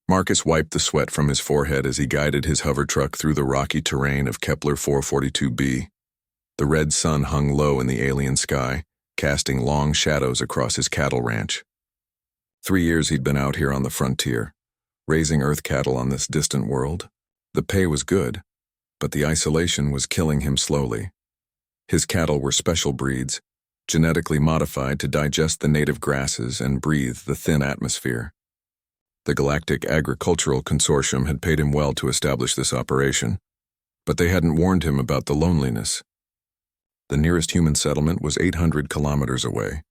Marcus wiped the sweat from his forehead as he guided his hover truck through the rocky terrain of Kepler 442b. The red sun hung low in the alien sky, casting long shadows across his cattle ranch. 3 years he'd been out here on the frontier, raising earth cattle on this distant world. The pay was good, but the isolation was killing him slowly. His cattle were special breeds, genetically modified to digest the native grasses and breathe the thin atmosphere. The Galactic Agricultural Consortium had paid him well to establish this operation, but they hadn't warned him about the loneliness. The nearest human settlement was 800 kilometers away,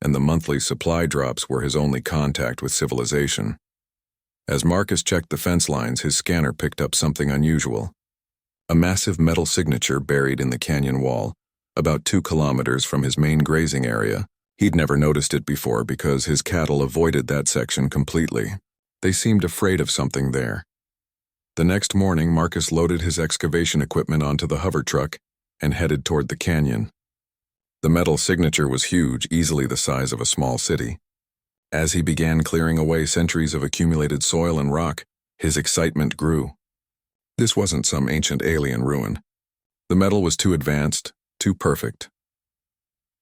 and the monthly supply drops were his only contact with civilization. As Marcus checked the fence lines, his scanner picked up something unusual. A massive metal signature buried in the canyon wall, about 2 kilometers from his main grazing area. He'd never noticed it before because his cattle avoided that section completely. They seemed afraid of something there. The next morning, Marcus loaded his excavation equipment onto the hover truck and headed toward the canyon. The metal signature was huge, easily the size of a small city. As he began clearing away centuries of accumulated soil and rock, his excitement grew. This wasn't some ancient alien ruin. The metal was too advanced, too perfect.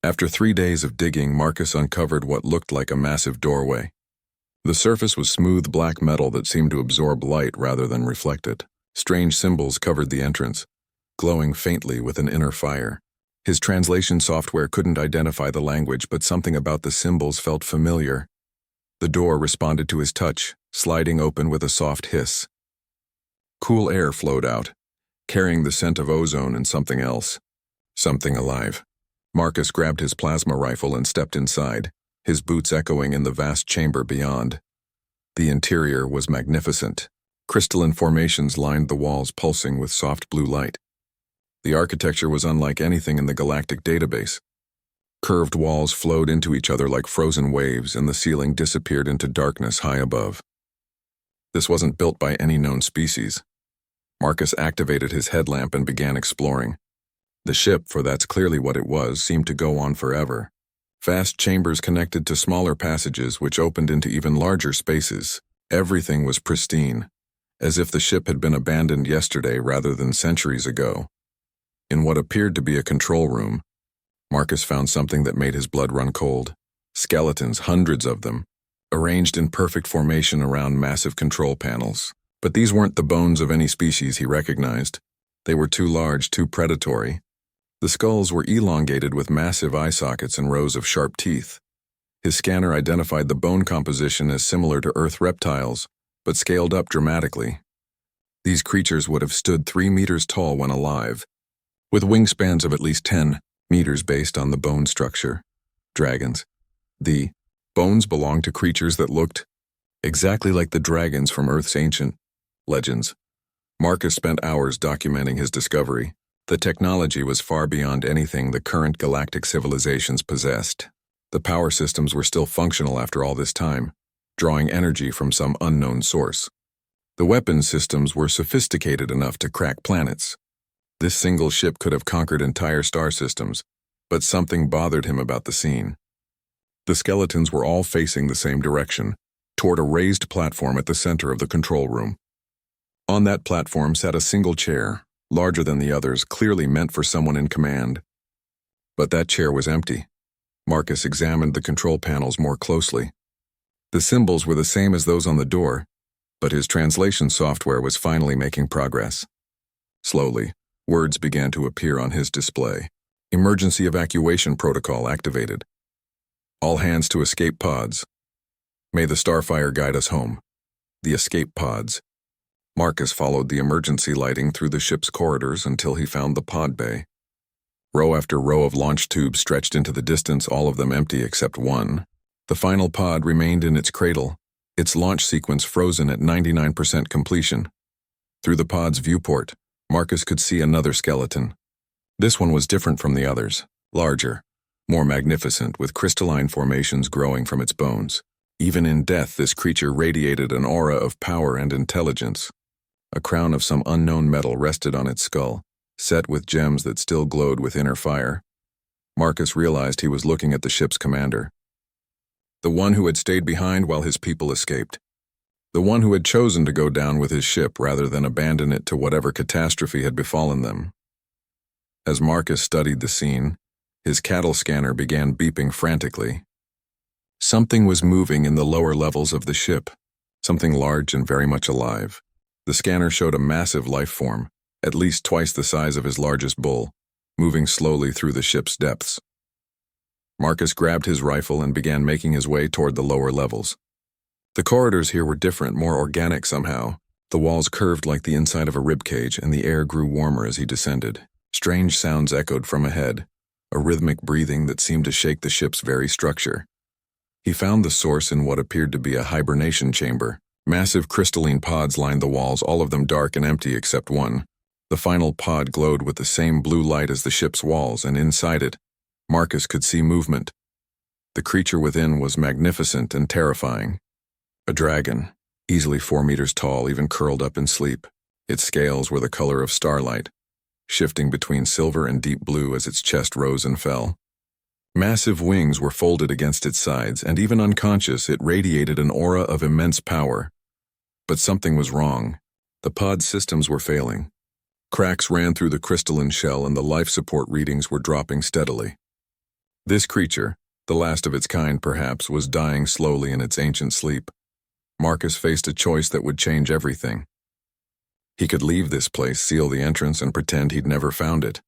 After 3 days of digging, Marcus uncovered what looked like a massive doorway. The surface was smooth black metal that seemed to absorb light rather than reflect it. Strange symbols covered the entrance, glowing faintly with an inner fire. His translation software couldn't identify the language, but something about the symbols felt familiar. The door responded to his touch, sliding open with a soft hiss. Cool air flowed out, carrying the scent of ozone and something else. Something alive. Marcus grabbed his plasma rifle and stepped inside, his boots echoing in the vast chamber beyond. The interior was magnificent. Crystalline formations lined the walls, pulsing with soft blue light. The architecture was unlike anything in the galactic database. Curved walls flowed into each other like frozen waves, and the ceiling disappeared into darkness high above. This wasn't built by any known species. Marcus activated his headlamp and began exploring. The ship, for that's clearly what it was, seemed to go on forever. Vast chambers connected to smaller passages which opened into even larger spaces. Everything was pristine, as if the ship had been abandoned yesterday rather than centuries ago. In what appeared to be a control room, Marcus found something that made his blood run cold. Skeletons, hundreds of them, arranged in perfect formation around massive control panels. But these weren't the bones of any species he recognized. They were too large, too predatory. The skulls were elongated with massive eye sockets and rows of sharp teeth. His scanner identified the bone composition as similar to Earth reptiles, but scaled up dramatically. These creatures would have stood 3 meters tall when alive, with wingspans of at least 10 meters based on the bone structure. Dragons. The bones belonged to creatures that looked exactly like the dragons from Earth's ancient legends. Marcus spent hours documenting his discovery. The technology was far beyond anything the current galactic civilizations possessed. The power systems were still functional after all this time, drawing energy from some unknown source. The weapons systems were sophisticated enough to crack planets. This single ship could have conquered entire star systems, but something bothered him about the scene. The skeletons were all facing the same direction, toward a raised platform at the center of the control room. On that platform sat a single chair, larger than the others, clearly meant for someone in command. But that chair was empty. Marcus examined the control panels more closely. The symbols were the same as those on the door, but his translation software was finally making progress. Slowly, words began to appear on his display. Emergency evacuation protocol activated. All hands to escape pods. May the Starfire guide us home. The escape pods. Marcus followed the emergency lighting through the ship's corridors until he found the pod bay. Row after row of launch tubes stretched into the distance, all of them empty except one. The final pod remained in its cradle, its launch sequence frozen at 99% completion. Through the pod's viewport, Marcus could see another skeleton. This one was different from the others, larger, more magnificent, with crystalline formations growing from its bones. Even in death, this creature radiated an aura of power and intelligence. A crown of some unknown metal rested on its skull, set with gems that still glowed with inner fire. Marcus realized he was looking at the ship's commander, the one who had stayed behind while his people escaped. The one who had chosen to go down with his ship rather than abandon it to whatever catastrophe had befallen them. As Marcus studied the scene, his cattle scanner began beeping frantically. Something was moving in the lower levels of the ship, something large and very much alive. The scanner showed a massive life form, at least twice the size of his largest bull, moving slowly through the ship's depths. Marcus grabbed his rifle and began making his way toward the lower levels. The corridors here were different, more organic somehow. The walls curved like the inside of a ribcage, and the air grew warmer as he descended. Strange sounds echoed from ahead, a rhythmic breathing that seemed to shake the ship's very structure. He found the source in what appeared to be a hibernation chamber. Massive crystalline pods lined the walls, all of them dark and empty except one. The final pod glowed with the same blue light as the ship's walls, and inside it, Marcus could see movement. The creature within was magnificent and terrifying. A dragon, easily 4 meters tall, even curled up in sleep. Its scales were the color of starlight, shifting between silver and deep blue as its chest rose and fell. Massive wings were folded against its sides, and even unconscious, it radiated an aura of immense power. But something was wrong. The pod's systems were failing. Cracks ran through the crystalline shell, and the life support readings were dropping steadily. This creature, the last of its kind perhaps, was dying slowly in its ancient sleep. Marcus faced a choice that would change everything. He could leave this place, seal the entrance, and pretend he'd never found it.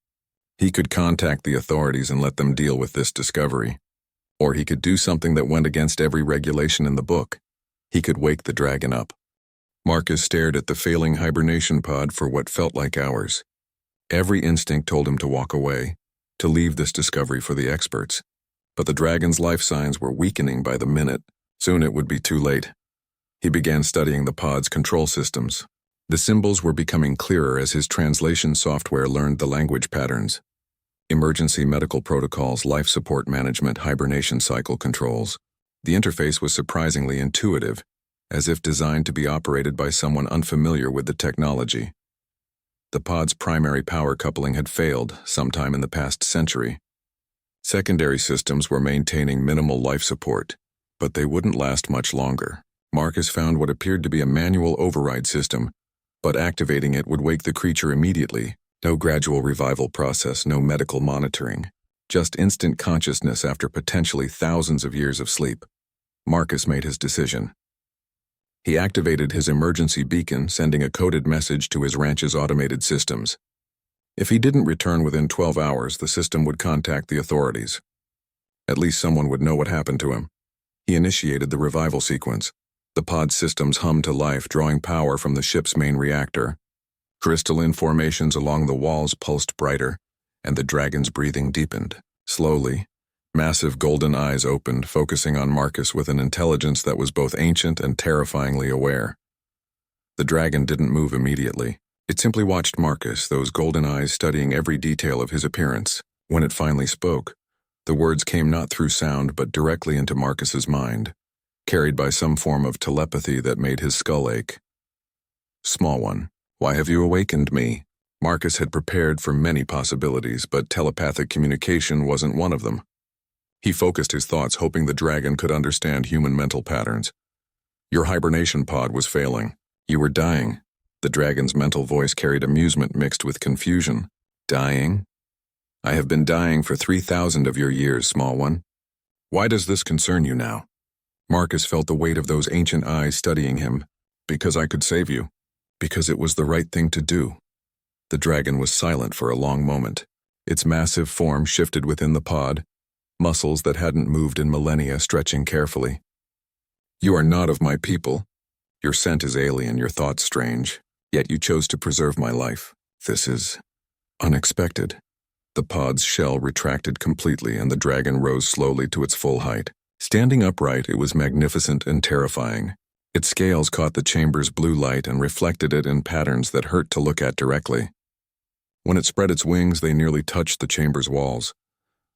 He could contact the authorities and let them deal with this discovery. Or he could do something that went against every regulation in the book. He could wake the dragon up. Marcus stared at the failing hibernation pod for what felt like hours. Every instinct told him to walk away, to leave this discovery for the experts. But the dragon's life signs were weakening by the minute. Soon it would be too late. He began studying the pod's control systems. The symbols were becoming clearer as his translation software learned the language patterns. Emergency medical protocols, life support management, hibernation cycle controls. The interface was surprisingly intuitive, as if designed to be operated by someone unfamiliar with the technology. The pod's primary power coupling had failed sometime in the past century. Secondary systems were maintaining minimal life support, but they wouldn't last much longer. Marcus found what appeared to be a manual override system, but activating it would wake the creature immediately. No gradual revival process, no medical monitoring. Just instant consciousness after potentially thousands of years of sleep. Marcus made his decision. He activated his emergency beacon, sending a coded message to his ranch's automated systems. If he didn't return within 12 hours, the system would contact the authorities. At least someone would know what happened to him. He initiated the revival sequence. The pod systems hummed to life, drawing power from the ship's main reactor. Crystalline formations along the walls pulsed brighter, and the dragon's breathing deepened. Slowly, massive golden eyes opened, focusing on Marcus with an intelligence that was both ancient and terrifyingly aware. The dragon didn't move immediately. It simply watched Marcus, those golden eyes studying every detail of his appearance. When it finally spoke, the words came not through sound but directly into Marcus's mind, carried by some form of telepathy that made his skull ache. "Small one, why have you awakened me?" Marcus had prepared for many possibilities, but telepathic communication wasn't one of them. He focused his thoughts, hoping the dragon could understand human mental patterns. "Your hibernation pod was failing. You were dying." The dragon's mental voice carried amusement mixed with confusion. "Dying? I have been dying for 3,000 of your years, small one. Why does this concern you now?" Marcus felt the weight of those ancient eyes studying him. "Because I could save you. Because it was the right thing to do." The dragon was silent for a long moment. Its massive form shifted within the pod, muscles that hadn't moved in millennia stretching carefully. "You are not of my people. Your scent is alien, your thoughts strange. Yet you chose to preserve my life. This is unexpected." The pod's shell retracted completely, and the dragon rose slowly to its full height. Standing upright, it was magnificent and terrifying. Its scales caught the chamber's blue light and reflected it in patterns that hurt to look at directly. When it spread its wings, they nearly touched the chamber's walls.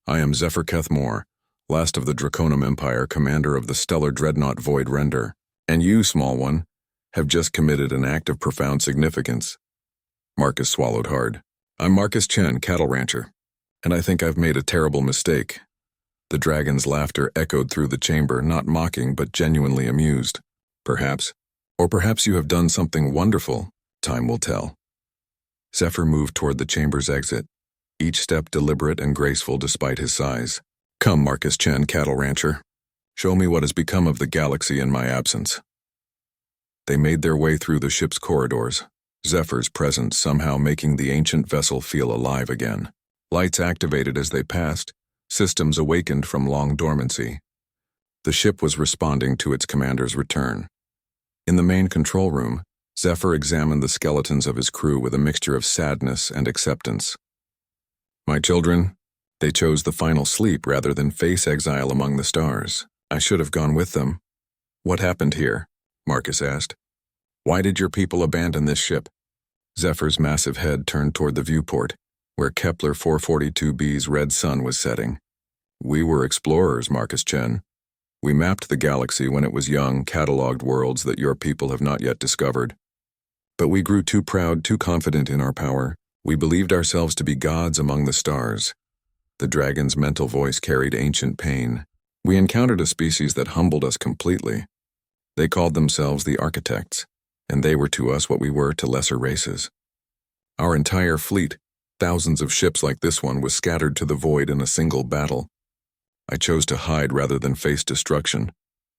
"I am Zephyr Kethmore, last of the Draconum Empire, commander of the stellar dreadnought Void Render. And you, small one, have just committed an act of profound significance." Marcus swallowed hard. "I'm Marcus Chen, cattle rancher, and I think I've made a terrible mistake." The dragon's laughter echoed through the chamber, not mocking but genuinely amused. "Perhaps. Or perhaps you have done something wonderful. Time will tell. Zephyr moved toward the chamber's exit, each step deliberate and graceful despite his size. Come, Marcus Chen, cattle rancher. Show me what has become of the galaxy in my absence. They made their way through the ship's corridors, Zephyr's presence somehow making the ancient vessel feel alive again. Lights activated as they passed, systems awakened from long dormancy. The ship was responding to its commander's return. In the main control room, Zephyr examined the skeletons of his crew with a mixture of sadness and acceptance. My children, they chose the final sleep rather than face exile among the stars. I should have gone with them. What happened here? Marcus asked. Why did your people abandon this ship? Zephyr's massive head turned toward the viewport, where Kepler 442b's red sun was setting. We were explorers, Marcus Chen. We mapped the galaxy when it was young, cataloged worlds that your people have not yet discovered. But we grew too proud, too confident in our power. We believed ourselves to be gods among the stars. The dragon's mental voice carried ancient pain. We encountered a species that humbled us completely. They called themselves the architects, and they were to us what we were to lesser races. Our entire fleet, thousands of ships like this one, was scattered to the void in a single battle. I chose to hide rather than face destruction,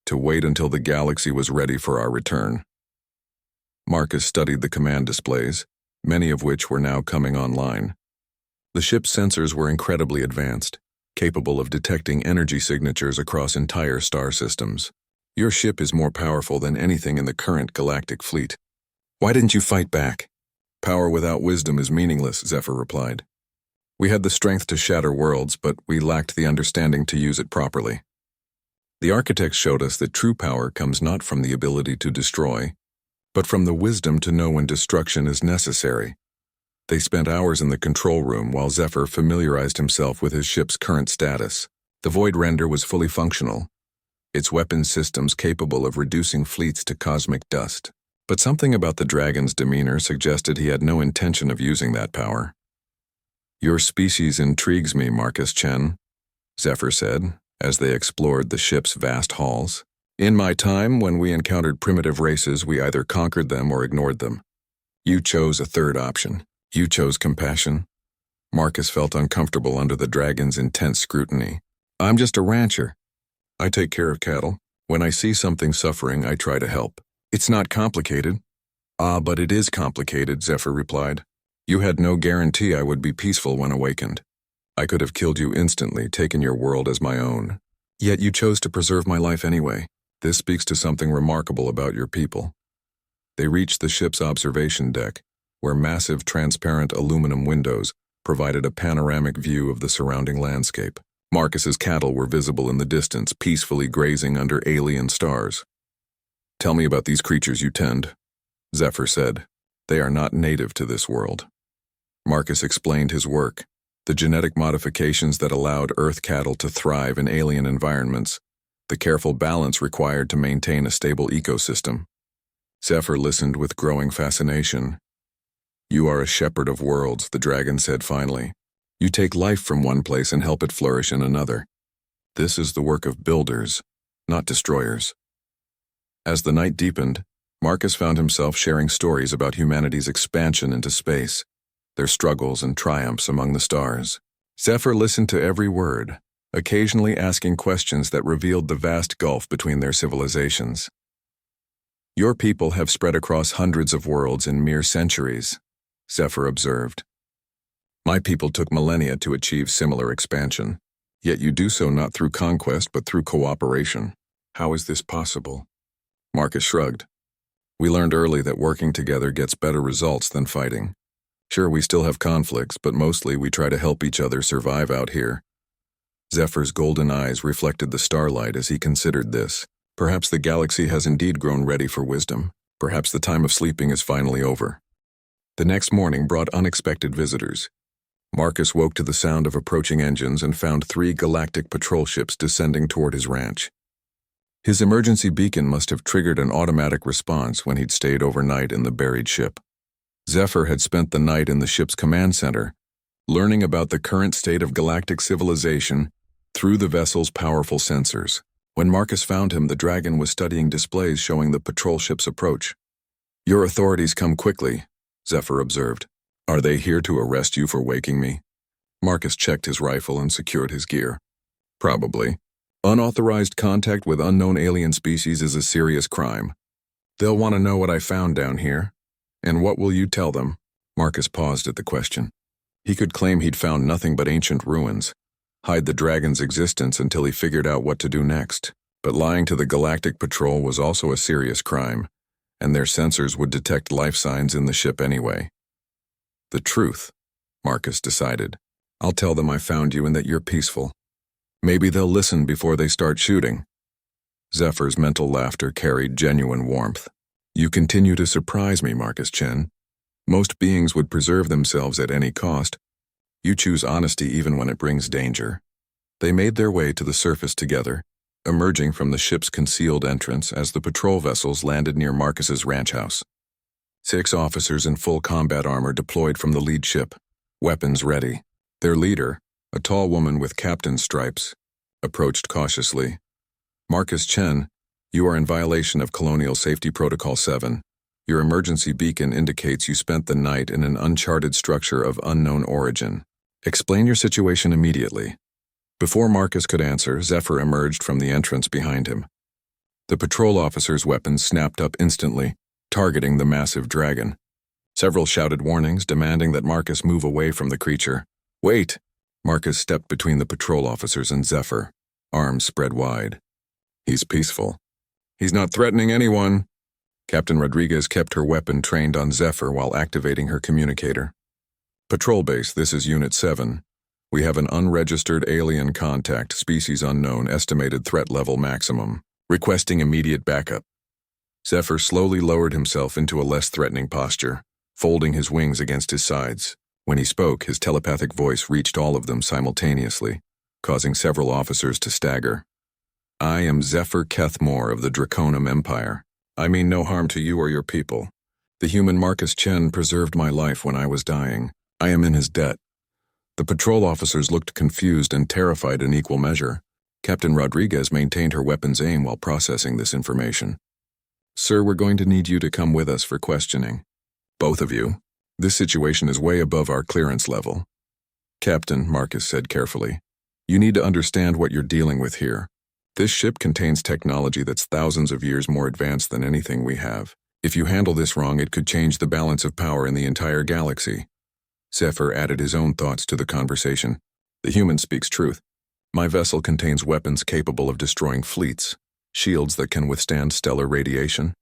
to wait until the galaxy was ready for our return. Marcus studied the command displays, many of which were now coming online. The ship's sensors were incredibly advanced, capable of detecting energy signatures across entire star systems. Your ship is more powerful than anything in the current galactic fleet. Why didn't you fight back? Power without wisdom is meaningless, Zephyr replied. We had the strength to shatter worlds, but we lacked the understanding to use it properly. The architects showed us that true power comes not from the ability to destroy, but from the wisdom to know when destruction is necessary. They spent hours in the control room while Zephyr familiarized himself with his ship's current status. The Void Render was fully functional, its weapon systems capable of reducing fleets to cosmic dust. But something about the dragon's demeanor suggested he had no intention of using that power. Your species intrigues me, Marcus Chen, Zephyr said, as they explored the ship's vast halls. In my time, when we encountered primitive races, we either conquered them or ignored them. You chose a third option. You chose compassion. Marcus felt uncomfortable under the dragon's intense scrutiny. I'm just a rancher. I take care of cattle. When I see something suffering, I try to help. It's not complicated. But it is complicated, Zephyr replied. You had no guarantee I would be peaceful when awakened. I could have killed you instantly, taken your world as my own. Yet you chose to preserve my life anyway. This speaks to something remarkable about your people. They reached the ship's observation deck, where massive transparent aluminum windows provided a panoramic view of the surrounding landscape. Marcus's cattle were visible in the distance, peacefully grazing under alien stars. Tell me about these creatures you tend, Zephyr said. They are not native to this world. Marcus explained his work, the genetic modifications that allowed Earth cattle to thrive in alien environments, the careful balance required to maintain a stable ecosystem. Zephyr listened with growing fascination. You are a shepherd of worlds, the dragon said finally. You take life from one place and help it flourish in another. This is the work of builders, not destroyers. As the night deepened, Marcus found himself sharing stories about humanity's expansion into space, their struggles and triumphs among the stars. Zephyr listened to every word, occasionally asking questions that revealed the vast gulf between their civilizations. Your people have spread across hundreds of worlds in mere centuries, Zephyr observed. My people took millennia to achieve similar expansion, yet you do so not through conquest but through cooperation. How is this possible? Marcus shrugged. We learned early that working together gets better results than fighting. Sure, we still have conflicts, but mostly we try to help each other survive out here. Zephyr's golden eyes reflected the starlight as he considered this. Perhaps the galaxy has indeed grown ready for wisdom. Perhaps the time of sleeping is finally over. The next morning brought unexpected visitors. Marcus woke to the sound of approaching engines and found 3 galactic patrol ships descending toward his ranch. His emergency beacon must have triggered an automatic response when he'd stayed overnight in the buried ship. Zephyr had spent the night in the ship's command center, learning about the current state of galactic civilization through the vessel's powerful sensors. When Marcus found him, the dragon was studying displays showing the patrol ship's approach. "Your authorities come quickly," Zephyr observed. "Are they here to arrest you for waking me?" Marcus checked his rifle and secured his gear. "Probably. Unauthorized contact with unknown alien species is a serious crime. They'll want to know what I found down here. And what will you tell them?" Marcus paused at the question. He could claim he'd found nothing but ancient ruins, hide the dragon's existence until he figured out what to do next. But lying to the Galactic Patrol was also a serious crime, and their sensors would detect life signs in the ship anyway. "The truth," Marcus decided. "I'll tell them I found you and that you're peaceful. Maybe they'll listen before they start shooting." Zephyr's mental laughter carried genuine warmth. "You continue to surprise me, Marcus Chen. Most beings would preserve themselves at any cost. You choose honesty even when it brings danger." They made their way to the surface together, emerging from the ship's concealed entrance as the patrol vessels landed near Marcus's ranch house. 6 officers in full combat armor deployed from the lead ship, weapons ready. Their leader, a tall woman with captain's stripes, approached cautiously. "Marcus Chen, you are in violation of Colonial Safety Protocol 7. Your emergency beacon indicates you spent the night in an uncharted structure of unknown origin. Explain your situation immediately." Before Marcus could answer, Zephyr emerged from the entrance behind him. The patrol officer's weapons snapped up instantly, targeting the massive dragon. Several shouted warnings, demanding that Marcus move away from the creature. "Wait!" Marcus stepped between the patrol officers and Zephyr, arms spread wide. "He's peaceful. He's not threatening anyone." Captain Rodriguez kept her weapon trained on Zephyr while activating her communicator. "Patrol base, this is Unit 7. We have an unregistered alien contact, species unknown, estimated threat level maximum. Requesting immediate backup." Zephyr slowly lowered himself into a less threatening posture, folding his wings against his sides. When he spoke, his telepathic voice reached all of them simultaneously, causing several officers to stagger. "I am Zephyr Kethmore of the Draconum Empire. I mean no harm to you or your people. The human Marcus Chen preserved my life when I was dying. I am in his debt." The patrol officers looked confused and terrified in equal measure. Captain Rodriguez maintained her weapon's aim while processing this information. "Sir, we're going to need you to come with us for questioning. Both of you. This situation is way above our clearance level." "Captain," Marcus said carefully, "you need to understand what you're dealing with here. This ship contains technology that's thousands of years more advanced than anything we have. If you handle this wrong, it could change the balance of power in the entire galaxy." Zephyr added his own thoughts to the conversation. "The human speaks truth. My vessel contains weapons capable of destroying fleets, shields that can withstand stellar radiation,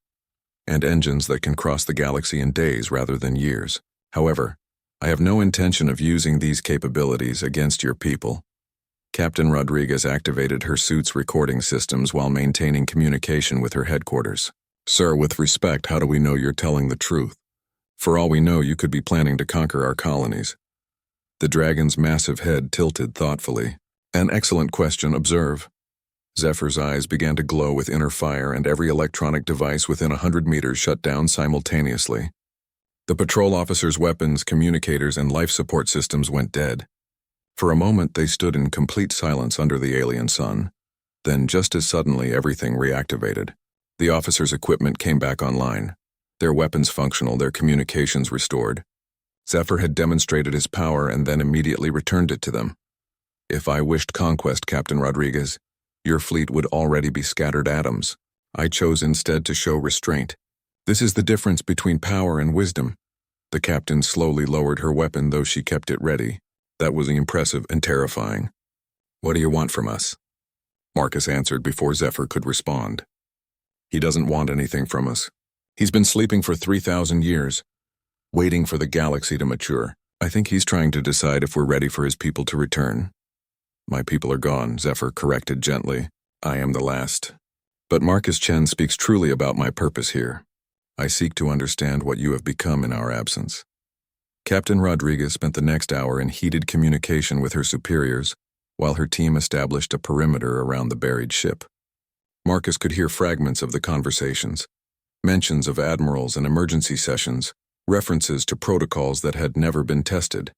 and engines that can cross the galaxy in days rather than years. However, I have no intention of using these capabilities against your people." Captain Rodriguez activated her suit's recording systems while maintaining communication with her headquarters. "Sir, with respect, how do we know you're telling the truth? For all we know, you could be planning to conquer our colonies." The dragon's massive head tilted thoughtfully. "An excellent question, observe." Zephyr's eyes began to glow with inner fire, and every electronic device within 100 meters shut down simultaneously. The patrol officers' weapons, communicators, and life support systems went dead. For a moment, they stood in complete silence under the alien sun. Then, just as suddenly, everything reactivated. The officers' equipment came back online. Their weapons functional, their communications restored. Zephyr had demonstrated his power and then immediately returned it to them. "If I wished conquest, Captain Rodriguez, your fleet would already be scattered atoms. I chose instead to show restraint. This is the difference between power and wisdom." The captain slowly lowered her weapon, though she kept it ready. That was impressive and terrifying. "What do you want from us?" Marcus answered before Zephyr could respond. "He doesn't want anything from us. He's been sleeping for 3,000 years, waiting for the galaxy to mature. I think he's trying to decide if we're ready for his people to return." "My people are gone," Zephyr corrected gently. "I am the last. But Marcus Chen speaks truly about my purpose here. I seek to understand what you have become in our absence." Captain Rodriguez spent the next hour in heated communication with her superiors, while her team established a perimeter around the buried ship. Marcus could hear fragments of the conversations, mentions of admirals and emergency sessions, references to protocols that had never been tested.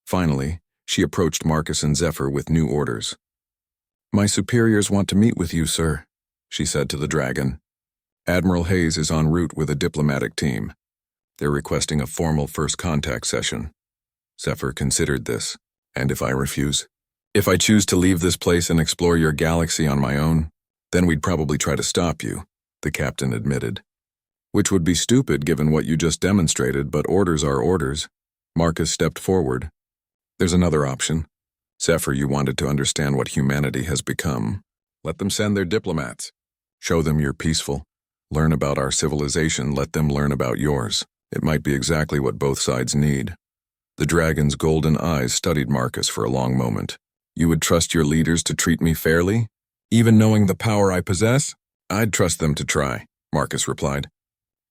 Finally, she approached Marcus and Zephyr with new orders. My superiors want to meet with you, sir, she said to the dragon. Admiral Hayes is en route with a diplomatic team. They're requesting a formal first contact session. Zephyr considered this. And if I refuse? If I choose to leave this place and explore your galaxy on my own, then we'd probably try to stop you, the captain admitted. Which would be stupid given what you just demonstrated, but orders are orders. Marcus stepped forward. There's another option. Zephyr, you wanted to understand what humanity has become. Let them send their diplomats. Show them you're peaceful. Learn about our civilization, let them learn about yours. It might be exactly what both sides need. The dragon's golden eyes studied Marcus for a long moment. You would trust your leaders to treat me fairly? Even knowing the power I possess? I'd trust them to try, Marcus replied.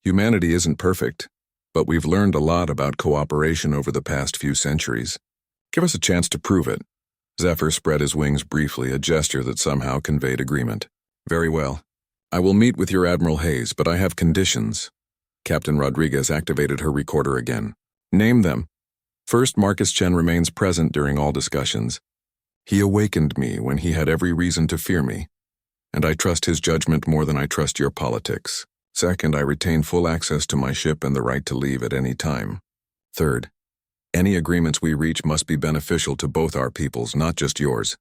Humanity isn't perfect, but we've learned a lot about cooperation over the past few centuries. Give us a chance to prove it. Zephyr spread his wings briefly, a gesture that somehow conveyed agreement. Very well. I will meet with your Admiral Hayes, but I have conditions. Captain Rodriguez activated her recorder again. Name them. First, Marcus Chen remains present during all discussions. He awakened me when he had every reason to fear me, and I trust his judgment more than I trust your politics. Second, I retain full access to my ship and the right to leave at any time. Third, any agreements we reach must be beneficial to both our peoples, not just yours.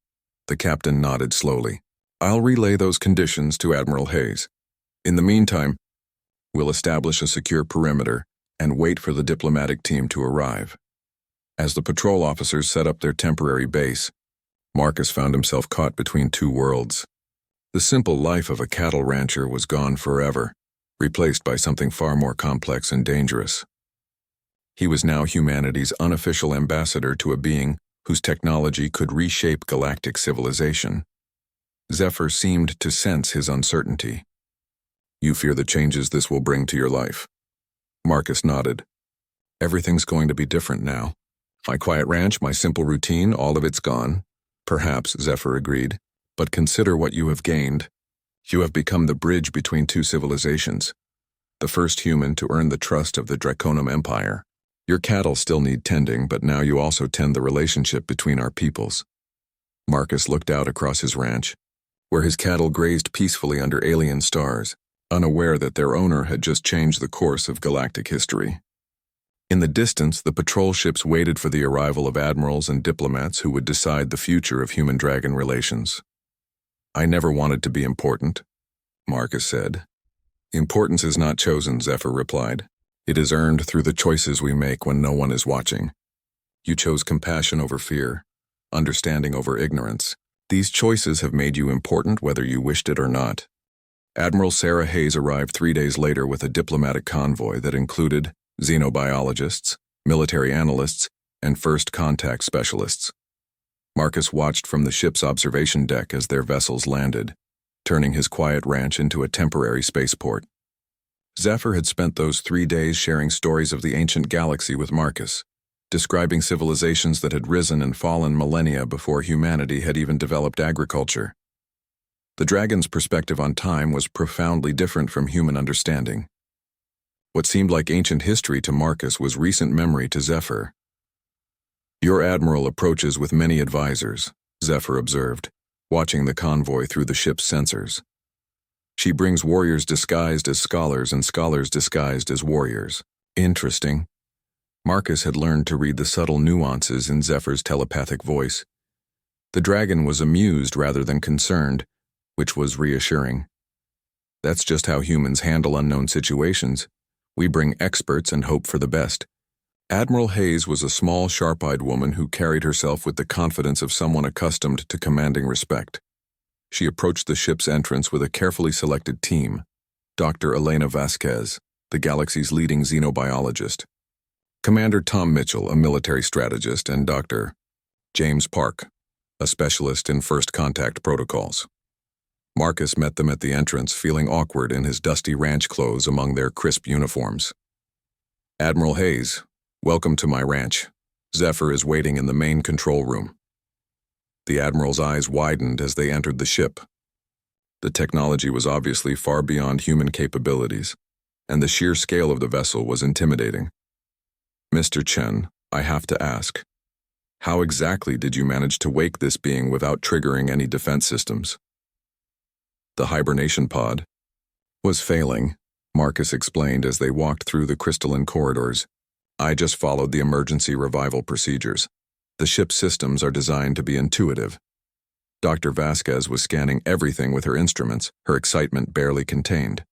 The captain nodded slowly. I'll relay those conditions to Admiral Hayes. In the meantime, we'll establish a secure perimeter and wait for the diplomatic team to arrive. As the patrol officers set up their temporary base, Marcus found himself caught between two worlds. The simple life of a cattle rancher was gone forever, replaced by something far more complex and dangerous. He was now humanity's unofficial ambassador to a being whose technology could reshape galactic civilization. Zephyr seemed to sense his uncertainty. You fear the changes this will bring to your life? Marcus nodded. Everything's going to be different now. My quiet ranch, my simple routine, all of it's gone. Perhaps, Zephyr agreed, but consider what you have gained. You have become the bridge between two civilizations, the first human to earn the trust of the Draconum Empire. Your cattle still need tending, but now you also tend the relationship between our peoples. Marcus looked out across his ranch, where his cattle grazed peacefully under alien stars, unaware that their owner had just changed the course of galactic history. In the distance, the patrol ships waited for the arrival of admirals and diplomats who would decide the future of human-dragon relations. I never wanted to be important, Marcus said. Importance is not chosen, Zephyr replied. It is earned through the choices we make when no one is watching. You chose compassion over fear, understanding over ignorance. These choices have made you important whether you wished it or not. Admiral Sarah Hayes arrived 3 days later with a diplomatic convoy that included xenobiologists, military analysts, and first contact specialists. Marcus watched from the ship's observation deck as their vessels landed, turning his quiet ranch into a temporary spaceport. Zephyr had spent those 3 days sharing stories of the ancient galaxy with Marcus, describing civilizations that had risen and fallen millennia before humanity had even developed agriculture. The dragon's perspective on time was profoundly different from human understanding. What seemed like ancient history to Marcus was recent memory to Zephyr. Your admiral approaches with many advisors, Zephyr observed, watching the convoy through the ship's sensors. She brings warriors disguised as scholars and scholars disguised as warriors. Interesting. Marcus had learned to read the subtle nuances in Zephyr's telepathic voice. The dragon was amused rather than concerned, which was reassuring. That's just how humans handle unknown situations. We bring experts and hope for the best. Admiral Hayes was a small, sharp-eyed woman who carried herself with the confidence of someone accustomed to commanding respect. She approached the ship's entrance with a carefully selected team: Dr. Elena Vasquez, the galaxy's leading xenobiologist; Commander Tom Mitchell, a military strategist; and Dr. James Park, a specialist in first contact protocols. Marcus met them at the entrance, feeling awkward in his dusty ranch clothes among their crisp uniforms. Admiral Hayes, welcome to my ranch. Zephyr is waiting in the main control room. The Admiral's eyes widened as they entered the ship. The technology was obviously far beyond human capabilities, and the sheer scale of the vessel was intimidating. Mr. Chen, I have to ask, How exactly did you manage to wake this being without triggering any defense systems? The hibernation pod was failing, Marcus explained as they walked through the crystalline corridors. I just followed the emergency revival procedures. The ship's systems are designed to be intuitive. Dr. Vasquez was scanning everything with her instruments, her excitement barely contained.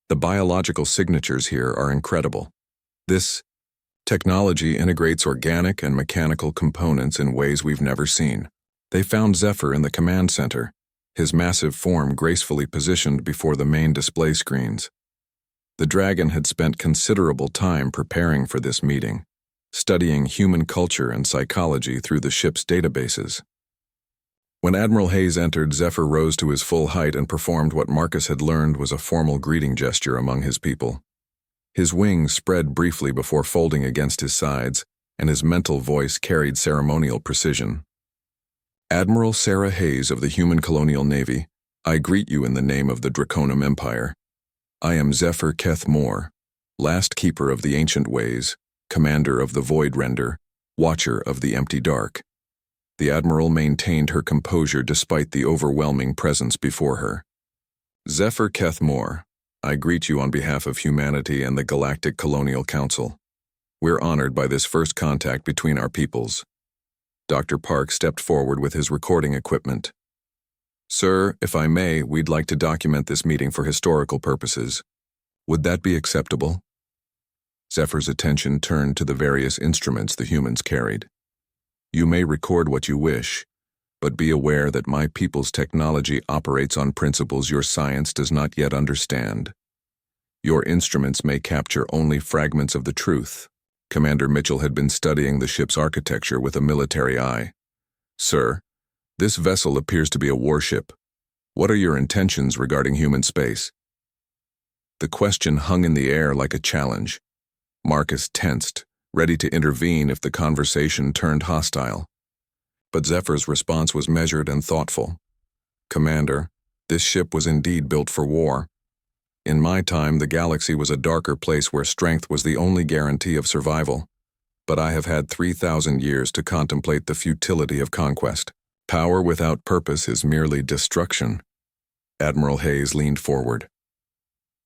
The biological signatures here are incredible. This technology integrates organic and mechanical components in ways we've never seen. They found Zephyr in the command center, his massive form gracefully positioned before the main display screens. The dragon had spent considerable time preparing for this meeting, studying human culture and psychology through the ship's databases. When Admiral Hayes entered, Zephyr rose to his full height and performed what Marcus had learned was a formal greeting gesture among his people. His wings spread briefly before folding against his sides, and his mental voice carried ceremonial precision. Admiral Sarah Hayes of the Human Colonial Navy, I greet you in the name of the Draconum Empire. I am Zephyr Keth Moore, last keeper of the ancient ways, commander of the Void Render, watcher of the empty dark. The Admiral maintained her composure despite the overwhelming presence before her. Zephyr Keth Moore, I greet you on behalf of humanity and the Galactic Colonial Council. We're honored by this first contact between our peoples. Dr. Park stepped forward with his recording equipment. Sir, if I may, we'd like to document this meeting for historical purposes. Would that be acceptable? Zephyr's attention turned to the various instruments the humans carried. You may record what you wish, but be aware that my people's technology operates on principles your science does not yet understand. Your instruments may capture only fragments of the truth. Commander Mitchell had been studying the ship's architecture with a military eye. Sir, this vessel appears to be a warship. What are your intentions regarding human space? The question hung in the air like a challenge. Marcus tensed, ready to intervene if the conversation turned hostile. But Zephyr's response was measured and thoughtful. Commander, this ship was indeed built for war. In my time, the galaxy was a darker place where strength was the only guarantee of survival. But I have had 3,000 years to contemplate the futility of conquest. Power without purpose is merely destruction. Admiral Hayes leaned forward.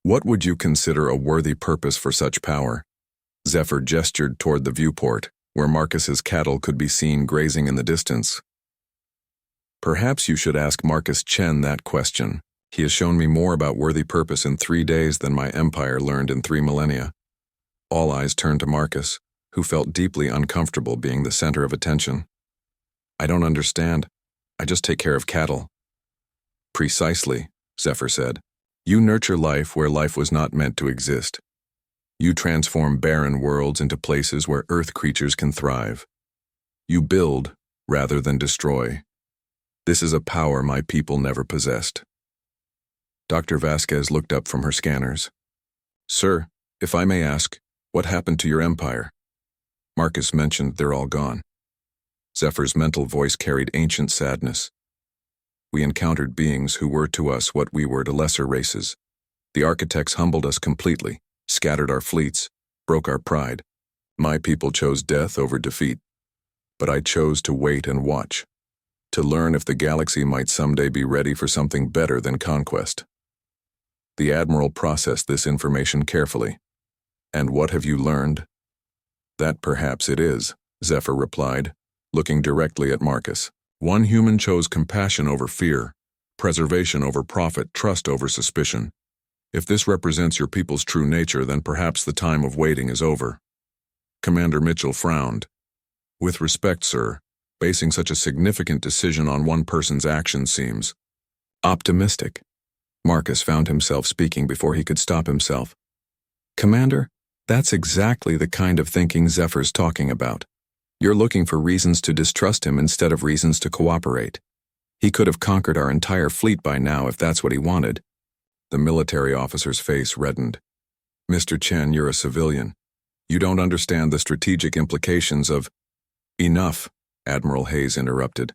What would you consider a worthy purpose for such power? Zephyr gestured toward the viewport, where Marcus's cattle could be seen grazing in the distance. Perhaps you should ask Marcus Chen that question. He has shown me more about worthy purpose in 3 days than my empire learned in 3 millennia. All eyes turned to Marcus, who felt deeply uncomfortable being the center of attention. I don't understand. I just take care of cattle. Precisely, Zephyr said. You nurture life where life was not meant to exist. You transform barren worlds into places where earth creatures can thrive. You build rather than destroy. This is a power my people never possessed. Dr. Vasquez looked up from her scanners. Sir, if I may ask, what happened to your empire? Marcus mentioned they're all gone. Zephyr's mental voice carried ancient sadness. We encountered beings who were to us what we were to lesser races. The architects humbled us completely, scattered our fleets, broke our pride. My people chose death over defeat. But I chose to wait and watch, to learn if the galaxy might someday be ready for something better than conquest. The Admiral processed this information carefully. And what have you learned? That perhaps it is, Zephyr replied, looking directly at Marcus. One human chose compassion over fear, preservation over profit, trust over suspicion. If this represents your people's true nature, then perhaps the time of waiting is over. Commander Mitchell frowned. With respect, sir, basing such a significant decision on one person's actions seems optimistic. Marcus found himself speaking before he could stop himself. Commander, that's exactly the kind of thinking Zephyr's talking about. You're looking for reasons to distrust him instead of reasons to cooperate. He could have conquered our entire fleet by now if that's what he wanted. The military officer's face reddened. Mr. Chen, you're a civilian. You don't understand the strategic implications of— Enough, Admiral Hayes interrupted.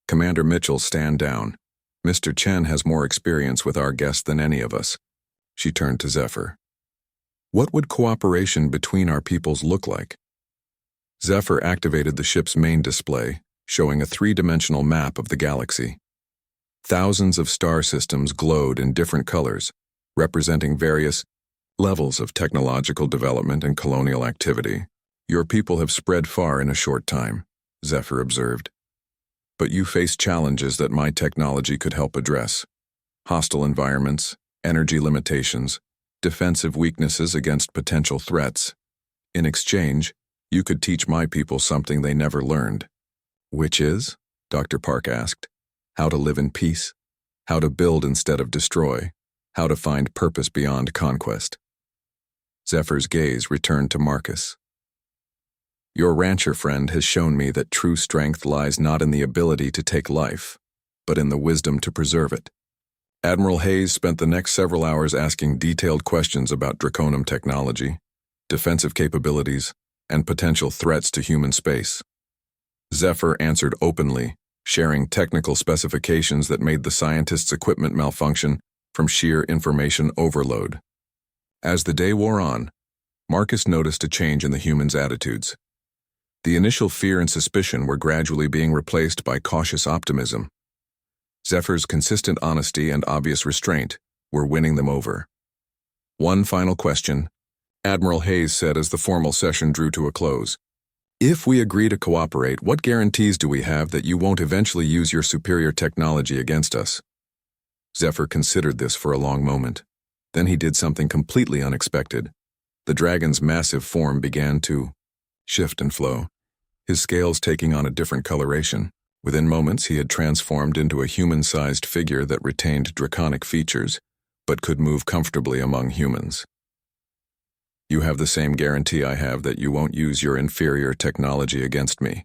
Commander Mitchell, stand down. Mr. Chen has more experience with our guest than any of us. She turned to Zephyr. What would cooperation between our peoples look like? Zephyr activated the ship's main display, showing a three-dimensional map of the galaxy. Thousands of star systems glowed in different colors, representing various levels of technological development and colonial activity. Your people have spread far in a short time, Zephyr observed. But you face challenges that my technology could help address. Hostile environments, energy limitations, defensive weaknesses against potential threats. In exchange, you could teach my people something they never learned. Which is? Dr. Park asked. How to live in peace, how to build instead of destroy, how to find purpose beyond conquest. Zephyr's gaze returned to Marcus. Your rancher friend has shown me that true strength lies not in the ability to take life, but in the wisdom to preserve it. Admiral Hayes spent the next several hours asking detailed questions about Draconum technology, defensive capabilities, and potential threats to human space. Zephyr answered openly, sharing technical specifications that made the scientists' equipment malfunction from sheer information overload. As the day wore on, Marcus noticed a change in the humans' attitudes. The initial fear and suspicion were gradually being replaced by cautious optimism. Zephyr's consistent honesty and obvious restraint were winning them over. One final question, Admiral Hayes said as the formal session drew to a close. If we agree to cooperate, what guarantees do we have that you won't eventually use your superior technology against us? Zephyr considered this for a long moment. Then he did something completely unexpected. The dragon's massive form began to shift and flow, his scales taking on a different coloration. Within moments, he had transformed into a human-sized figure that retained draconic features, but could move comfortably among humans. You have the same guarantee I have that you won't use your inferior technology against me,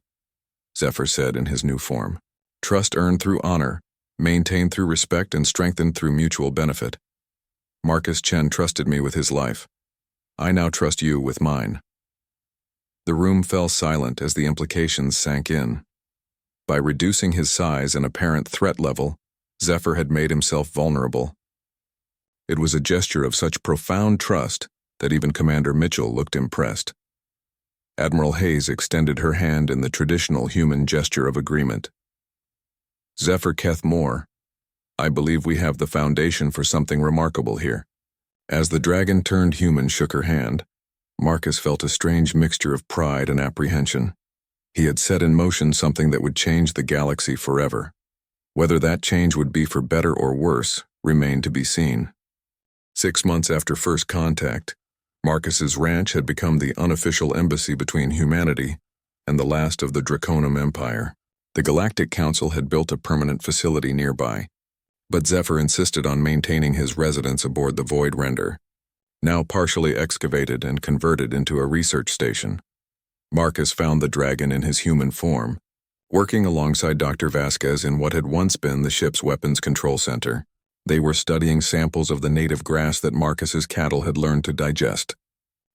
Zephyr said in his new form. Trust earned through honor, maintained through respect, and strengthened through mutual benefit. Marcus Chen trusted me with his life. I now trust you with mine. The room fell silent as the implications sank in. By reducing his size and apparent threat level, Zephyr had made himself vulnerable. It was a gesture of such profound trust that even Commander Mitchell looked impressed. Admiral Hayes extended her hand in the traditional human gesture of agreement. Zephyr Keth Moore, I believe we have the foundation for something remarkable here. As the dragon turned human shook her hand, Marcus felt a strange mixture of pride and apprehension. He had set in motion something that would change the galaxy forever. Whether that change would be for better or worse remained to be seen. 6 months after first contact, Marcus's ranch had become the unofficial embassy between humanity and the last of the Draconum Empire. The Galactic Council had built a permanent facility nearby, but Zephyr insisted on maintaining his residence aboard the Void Render, now partially excavated and converted into a research station. Marcus found the dragon in his human form, working alongside Dr. Vasquez in what had once been the ship's weapons control center. They were studying samples of the native grass that Marcus's cattle had learned to digest,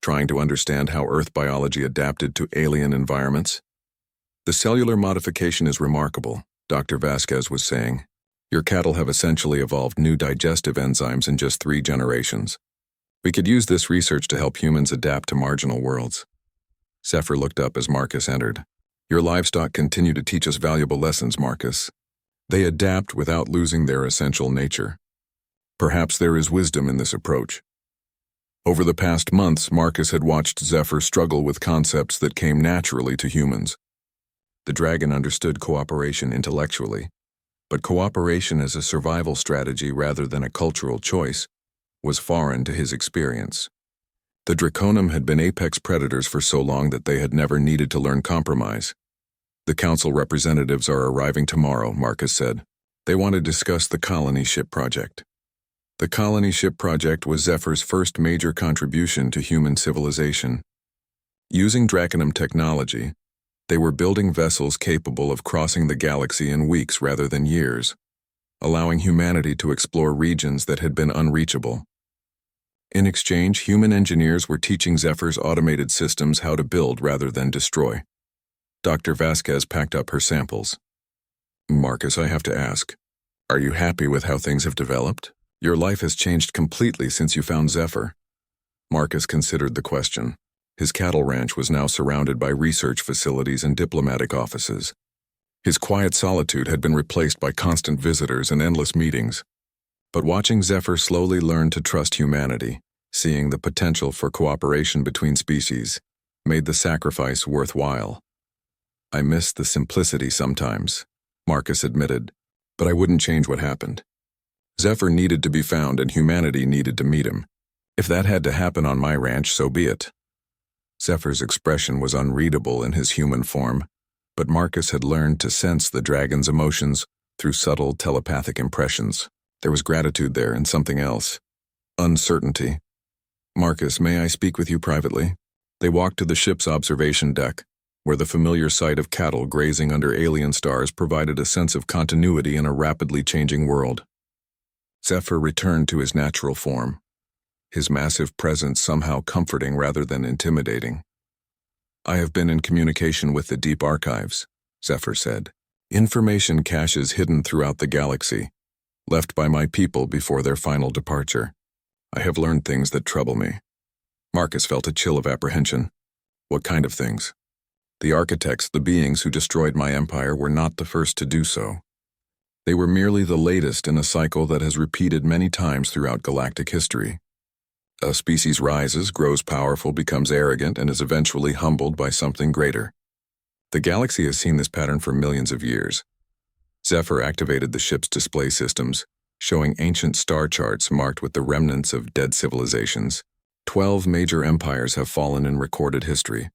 trying to understand how Earth biology adapted to alien environments. The cellular modification is remarkable, Dr. Vasquez was saying. Your cattle have essentially evolved new digestive enzymes in just 3 generations. We could use this research to help humans adapt to marginal worlds. Zephyr looked up as Marcus entered. Your livestock continue to teach us valuable lessons, Marcus. They adapt without losing their essential nature. Perhaps there is wisdom in this approach. Over the past months, Marcus had watched Zephyr struggle with concepts that came naturally to humans. The dragon understood cooperation intellectually, but cooperation as a survival strategy rather than a cultural choice was foreign to his experience. The Draconum had been apex predators for so long that they had never needed to learn compromise. The council representatives are arriving tomorrow, Marcus said. They want to discuss the colony ship project. The colony ship project was Zephyr's first major contribution to human civilization. Using Draconum technology, they were building vessels capable of crossing the galaxy in weeks rather than years, allowing humanity to explore regions that had been unreachable. In exchange, human engineers were teaching Zephyr's automated systems how to build rather than destroy. Dr. Vasquez packed up her samples. Marcus, I have to ask, are you happy with how things have developed? Your life has changed completely since you found Zephyr. Marcus considered the question. His cattle ranch was now surrounded by research facilities and diplomatic offices. His quiet solitude had been replaced by constant visitors and endless meetings. But watching Zephyr slowly learn to trust humanity, seeing the potential for cooperation between species, made the sacrifice worthwhile. "I miss the simplicity sometimes," Marcus admitted, "but I wouldn't change what happened. Zephyr needed to be found and humanity needed to meet him. If that had to happen on my ranch, so be it." Zephyr's expression was unreadable in his human form, but Marcus had learned to sense the dragon's emotions through subtle telepathic impressions. There was gratitude there and something else. Uncertainty. "Marcus, may I speak with you privately?" They walked to the ship's observation deck, where the familiar sight of cattle grazing under alien stars provided a sense of continuity in a rapidly changing world. Zephyr returned to his natural form, his massive presence somehow comforting rather than intimidating. "I have been in communication with the deep archives," Zephyr said. "Information caches hidden throughout the galaxy, left by my people before their final departure. I have learned things that trouble me." Marcus felt a chill of apprehension. "What kind of things?" "The architects, the beings who destroyed my empire, were not the first to do so. They were merely the latest in a cycle that has repeated many times throughout galactic history. A species rises, grows powerful, becomes arrogant, and is eventually humbled by something greater. The galaxy has seen this pattern for millions of years." Zephyr activated the ship's display systems, showing ancient star charts marked with the remnants of dead civilizations. 12 major empires have fallen in recorded history,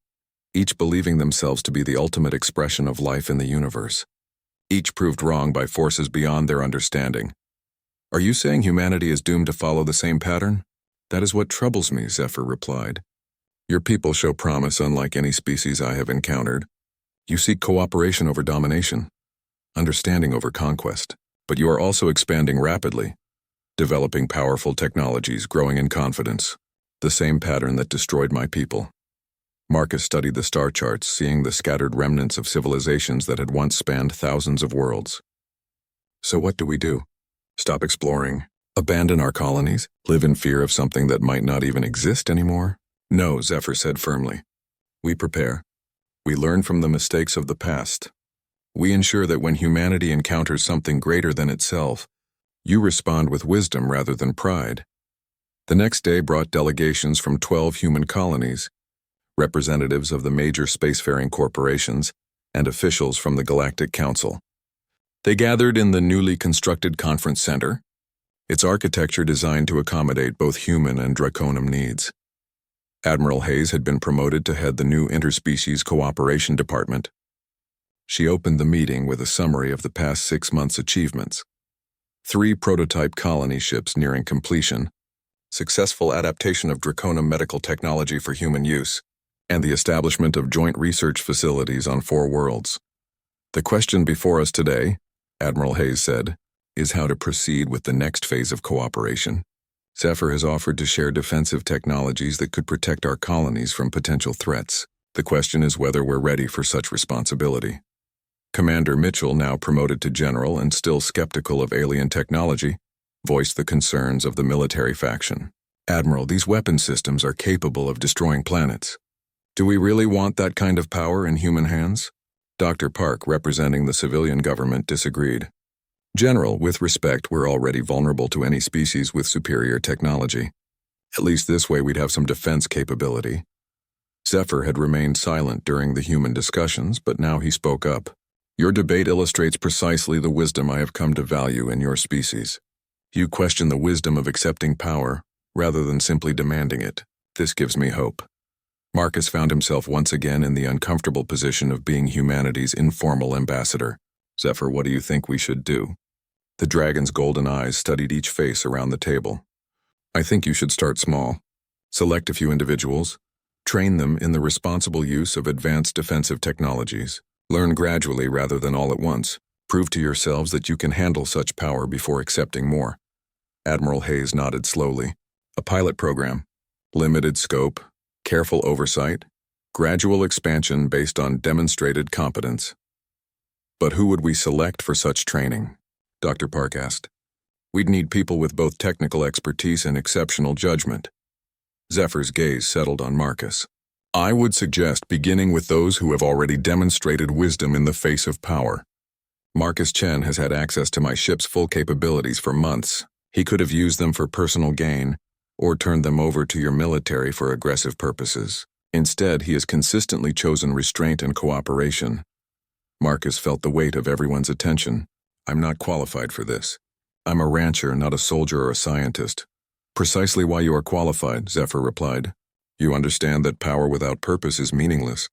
each believing themselves to be the ultimate expression of life in the universe. Each proved wrong by forces beyond their understanding. "Are you saying humanity is doomed to follow the same pattern?" "That is what troubles me," Zephyr replied. "Your people show promise unlike any species I have encountered. You seek cooperation over domination, understanding over conquest, but you are also expanding rapidly, developing powerful technologies, growing in confidence. The same pattern that destroyed my people." Marcus studied the star charts, seeing the scattered remnants of civilizations that had once spanned thousands of worlds. "So what do we do? Stop exploring? Abandon our colonies? Live in fear of something that might not even exist anymore?" "No," Zephyr said firmly. "We prepare. We learn from the mistakes of the past. We ensure that when humanity encounters something greater than itself, you respond with wisdom rather than pride." The next day brought delegations from 12 human colonies, representatives of the major spacefaring corporations, and officials from the Galactic Council. They gathered in the newly constructed conference center, its architecture designed to accommodate both human and Draconum needs. Admiral Hayes had been promoted to head the new Interspecies Cooperation Department. She opened the meeting with a summary of the past 6 months' achievements. 3 prototype colony ships nearing completion, successful adaptation of Draconum medical technology for human use, and the establishment of joint research facilities on 4 worlds. "The question before us today," Admiral Hayes said, "is how to proceed with the next phase of cooperation. Zephyr has offered to share defensive technologies that could protect our colonies from potential threats. The question is whether we're ready for such responsibility." Commander Mitchell, now promoted to general and still skeptical of alien technology, voiced the concerns of the military faction. "Admiral, these weapon systems are capable of destroying planets. Do we really want that kind of power in human hands?" Dr. Park, representing the civilian government, disagreed. "General, with respect, we're already vulnerable to any species with superior technology. At least this way we'd have some defense capability." Zephyr had remained silent during the human discussions, but now he spoke up. "Your debate illustrates precisely the wisdom I have come to value in your species. You question the wisdom of accepting power, rather than simply demanding it. This gives me hope." Marcus found himself once again in the uncomfortable position of being humanity's informal ambassador. "Zephyr, what do you think we should do?" The dragon's golden eyes studied each face around the table. "I think you should start small. Select a few individuals. Train them in the responsible use of advanced defensive technologies. Learn gradually rather than all at once. Prove to yourselves that you can handle such power before accepting more." Admiral Hayes nodded slowly. "A pilot program. Limited scope. Careful oversight. Gradual expansion based on demonstrated competence." "But who would we select for such training?" Dr. Park asked. "We'd need people with both technical expertise and exceptional judgment." Zephyr's gaze settled on Marcus. I would suggest beginning with those who have already demonstrated wisdom in the face of power. Marcus Chen has had access to my ship's full capabilities for months. He could have used them for personal gain, or turned them over to your military for aggressive purposes. Instead, he has consistently chosen restraint and cooperation. Marcus felt the weight of everyone's attention. I'm not qualified for this. I'm a rancher, not a soldier or a scientist. Precisely why you are qualified, Zephyr replied. You understand that power without purpose is meaningless.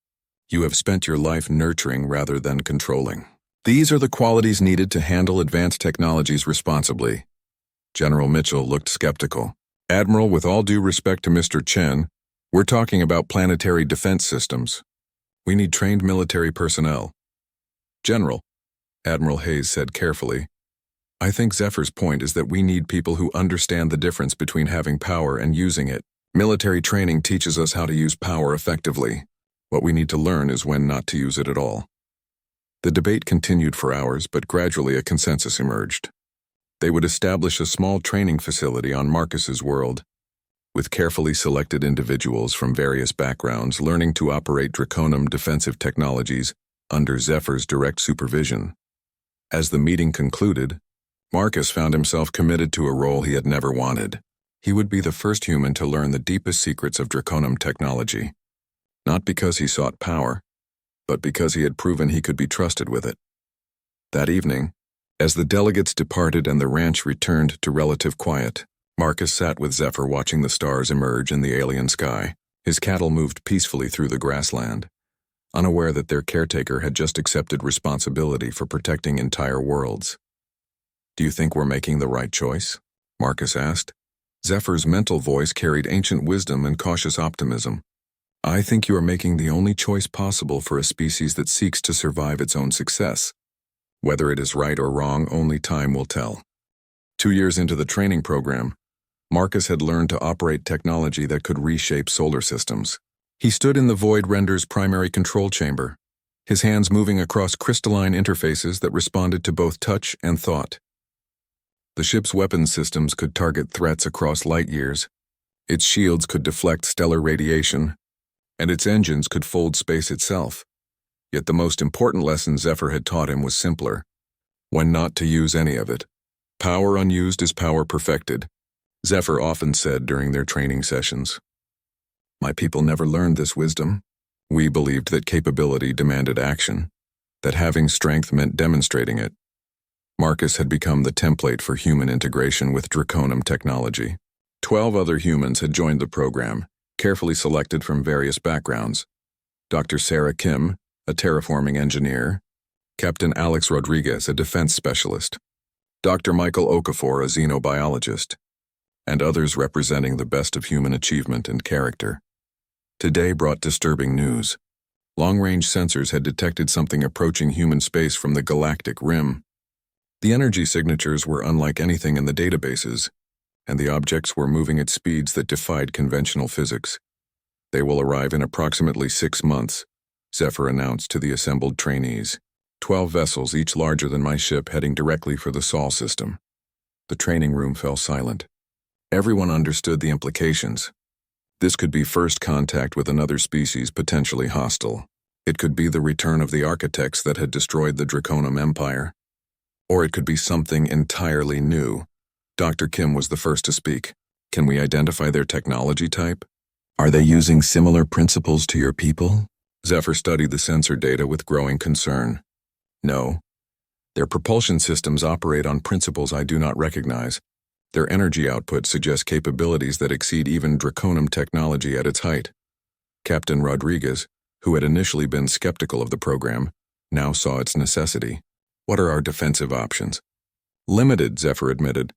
You have spent your life nurturing rather than controlling. These are the qualities needed to handle advanced technologies responsibly. General Mitchell looked skeptical. Admiral, with all due respect to Mr. Chen, we're talking about planetary defense systems. We need trained military personnel. General, Admiral Hayes said carefully, I think Zephyr's point is that we need people who understand the difference between having power and using it. Military training teaches us how to use power effectively. What we need to learn is when not to use it at all. The debate continued for hours, but gradually a consensus emerged. They would establish a small training facility on Marcus's world, with carefully selected individuals from various backgrounds learning to operate draconium defensive technologies under Zephyr's direct supervision. As the meeting concluded, Marcus found himself committed to a role he had never wanted. He would be the first human to learn the deepest secrets of draconium technology, not because he sought power, but because he had proven he could be trusted with it. That evening, as the delegates departed and the ranch returned to relative quiet, Marcus sat with Zephyr watching the stars emerge in the alien sky. His cattle moved peacefully through the grassland, unaware that their caretaker had just accepted responsibility for protecting entire worlds. Do you think we're making the right choice? Marcus asked. Zephyr's mental voice carried ancient wisdom and cautious optimism. I think you are making the only choice possible for a species that seeks to survive its own success. Whether it is right or wrong, only time will tell. 2 years into the training program, Marcus had learned to operate technology that could reshape solar systems. He stood in the Void Render's primary control chamber, his hands moving across crystalline interfaces that responded to both touch and thought. The ship's weapons systems could target threats across light years, its shields could deflect stellar radiation, and its engines could fold space itself. Yet the most important lesson Zephyr had taught him was simpler: when not to use any of it. Power unused is power perfected, Zephyr often said during their training sessions. My people never learned this wisdom. We believed that capability demanded action, that having strength meant demonstrating it. Marcus had become the template for human integration with draconium technology. 12 other humans had joined the program, carefully selected from various backgrounds. Dr. Sarah Kim, a terraforming engineer, Captain Alex Rodriguez, a defense specialist, Dr. Michael Okafor, a xenobiologist, and others representing the best of human achievement and character. Today brought disturbing news. Long-range sensors had detected something approaching human space from the galactic rim. The energy signatures were unlike anything in the databases, and the objects were moving at speeds that defied conventional physics. They will arrive in approximately 6 months, Zephyr announced to the assembled trainees. 12 vessels, each larger than my ship, heading directly for the Sol system. The training room fell silent. Everyone understood the implications. This could be first contact with another species potentially hostile. It could be the return of the architects that had destroyed the Draconium Empire. Or it could be something entirely new. Dr. Kim was the first to speak. Can we identify their technology type? Are they using similar principles to your people? Zephyr studied the sensor data with growing concern. No. Their propulsion systems operate on principles I do not recognize. Their energy output suggests capabilities that exceed even draconium technology at its height. Captain Rodriguez, who had initially been skeptical of the program, now saw its necessity. What are our defensive options? Limited, Zephyr admitted.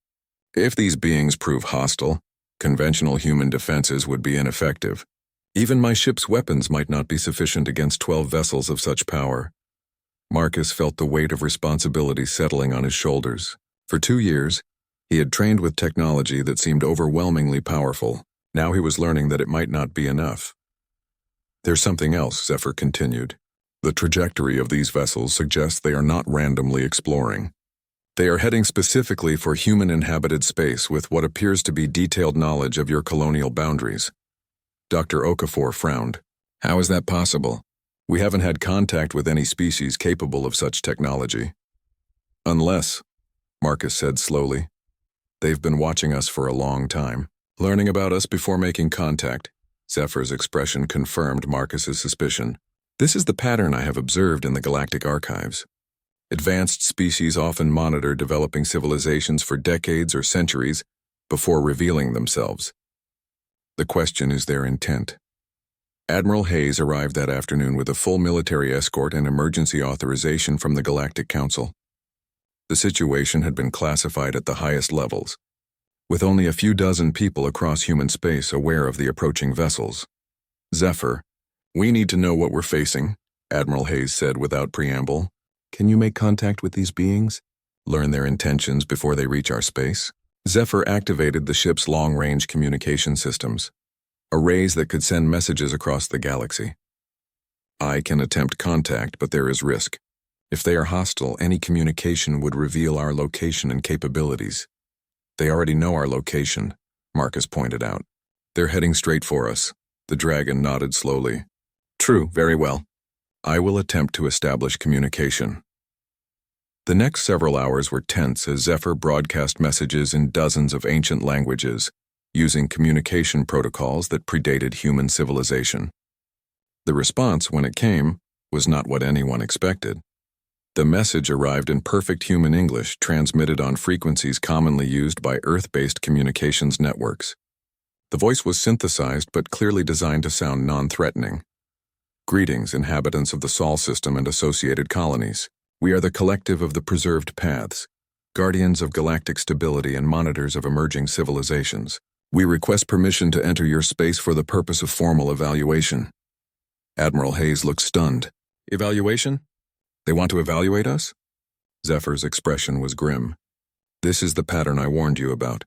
If these beings prove hostile, conventional human defenses would be ineffective. Even my ship's weapons might not be sufficient against 12 vessels of such power. Marcus felt the weight of responsibility settling on his shoulders. For 2 years, he had trained with technology that seemed overwhelmingly powerful. Now he was learning that it might not be enough. There's something else, Zephyr continued. The trajectory of these vessels suggests they are not randomly exploring. They are heading specifically for human-inhabited space with what appears to be detailed knowledge of your colonial boundaries. Dr. Okafor frowned. How is that possible? We haven't had contact with any species capable of such technology. Unless, Marcus said slowly, they've been watching us for a long time, learning about us before making contact. Zephyr's expression confirmed Marcus's suspicion. This is the pattern I have observed in the galactic archives. Advanced species often monitor developing civilizations for decades or centuries before revealing themselves. The question is their intent. Admiral Hayes arrived that afternoon with a full military escort and emergency authorization from the Galactic Council. The situation had been classified at the highest levels, with only a few dozen people across human space aware of the approaching vessels. Zephyr, we need to know what we're facing, Admiral Hayes said without preamble. Can you make contact with these beings? Learn their intentions before they reach our space? Zephyr activated the ship's long-range communication systems, arrays that could send messages across the galaxy. I can attempt contact, but there is risk. If they are hostile, any communication would reveal our location and capabilities. They already know our location, Marcus pointed out. They're heading straight for us. The dragon nodded slowly. True, very well. I will attempt to establish communication. The next several hours were tense as Zephyr broadcast messages in dozens of ancient languages, using communication protocols that predated human civilization. The response, when it came, was not what anyone expected. The message arrived in perfect human English, transmitted on frequencies commonly used by Earth-based communications networks. The voice was synthesized but clearly designed to sound non-threatening. Greetings, inhabitants of the Sol system and associated colonies. We are the collective of the preserved paths, guardians of galactic stability and monitors of emerging civilizations. We request permission to enter your space for the purpose of formal evaluation. Admiral Hayes looked stunned. Evaluation? They want to evaluate us? Zephyr's expression was grim. This is the pattern I warned you about.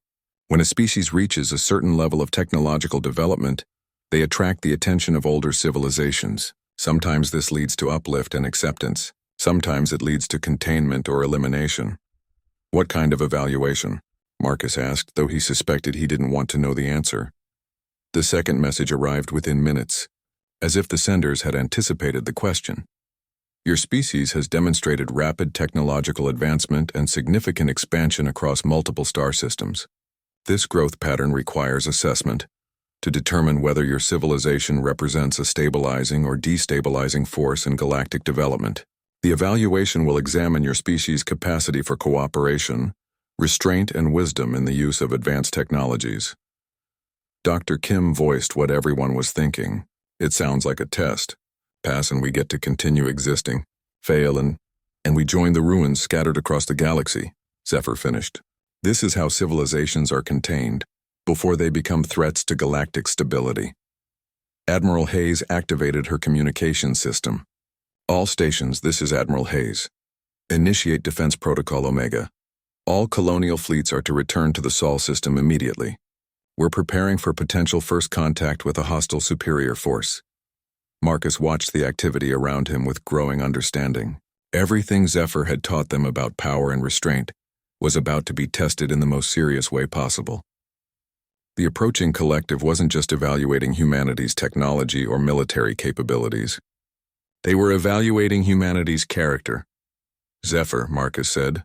When a species reaches a certain level of technological development, they attract the attention of older civilizations. Sometimes this leads to uplift and acceptance. Sometimes it leads to containment or elimination. What kind of evaluation? Marcus asked, though he suspected he didn't want to know the answer. The second message arrived within minutes, as if the senders had anticipated the question. Your species has demonstrated rapid technological advancement and significant expansion across multiple star systems. This growth pattern requires assessment to determine whether your civilization represents a stabilizing or destabilizing force in galactic development. The evaluation will examine your species' capacity for cooperation, restraint, and wisdom in the use of advanced technologies. Dr. Kim voiced what everyone was thinking. It sounds like a test. Pass and we get to continue existing. Fail and we join the ruins scattered across the galaxy, Zephyr finished. This is how civilizations are contained, before they become threats to galactic stability. Admiral Hayes activated her communication system. All stations, this is Admiral Hayes. Initiate Defense Protocol Omega. All colonial fleets are to return to the Sol system immediately. We're preparing for potential first contact with a hostile superior force. Marcus watched the activity around him with growing understanding. Everything Zephyr had taught them about power and restraint was about to be tested in the most serious way possible. The approaching collective wasn't just evaluating humanity's technology or military capabilities. They were evaluating humanity's character. Zephyr, Marcus said,